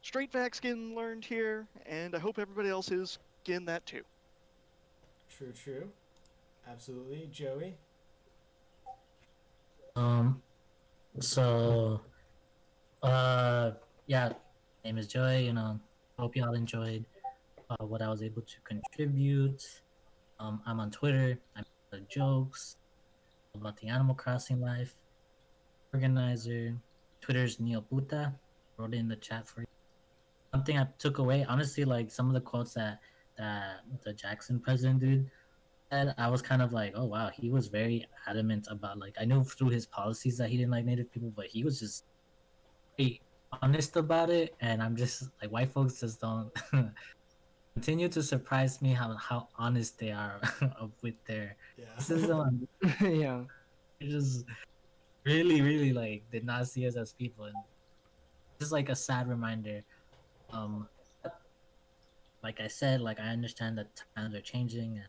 straight facts getting learned here, and I hope everybody else is getting that too. True. Absolutely. Joey? So, yeah, name is Joy. Hope y'all enjoyed what I was able to contribute. I'm on Twitter. I make jokes about the Animal Crossing life. Organizer. Twitter's Neoputa. Wrote it in the chat for you. Something I took away, honestly, like some of the quotes that the Jackson president dude said, I was kind of like, oh wow, he was very adamant about, like, I knew through his policies that he didn't like Native people, but he was just very honest about it. And I'm just like, white folks just don't continue to surprise me how honest they are with their racism. Yeah. They just really like did not see us as people, and just like a sad reminder. Like I said, like I understand that times are changing and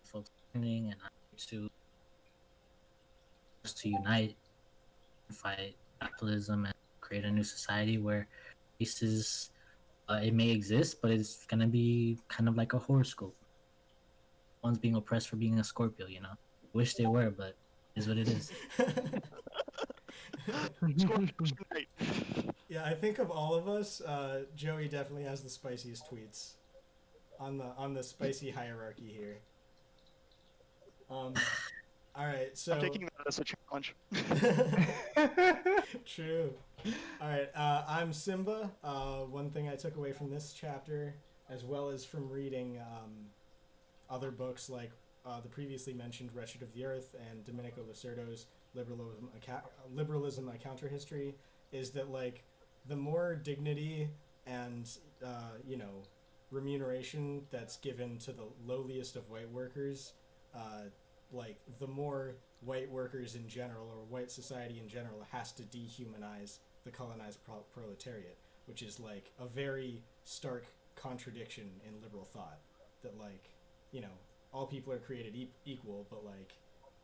folks are learning, and I need to just to unite and fight capitalism and create a new society where races it may exist, but it's gonna be kind of like a horoscope. One's being oppressed for being a Scorpio, Wish they were, but it is what it is. Yeah, I think of all of us, Joey definitely has the spiciest tweets on the spicy hierarchy here. All right, so I'm taking that as a challenge. True. All right, I'm Simba. One thing I took away from this chapter, as well as from reading other books like the previously mentioned Wretched of the Earth and Domenico Lacerdo's Liberalism, a Counter History, is that like the more dignity and remuneration that's given to the lowliest of white workers, like the more white workers in general or white society in general has to dehumanize the colonized proletariat, which is like a very stark contradiction in liberal thought, that like all people are created equal, but like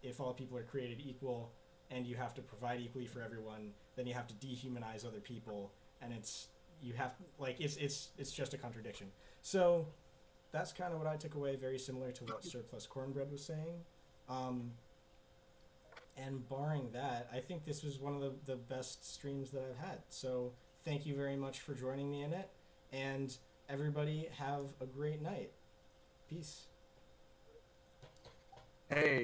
if all people are created equal and you have to provide equally for everyone, then you have to dehumanize other people, and it's just a contradiction. So that's kind of what I took away, very similar to what Surplus Cornbread was saying. And barring that, I think this was one of the best streams that I've had. So thank you very much for joining me in it. And everybody have a great night. Peace. Hey,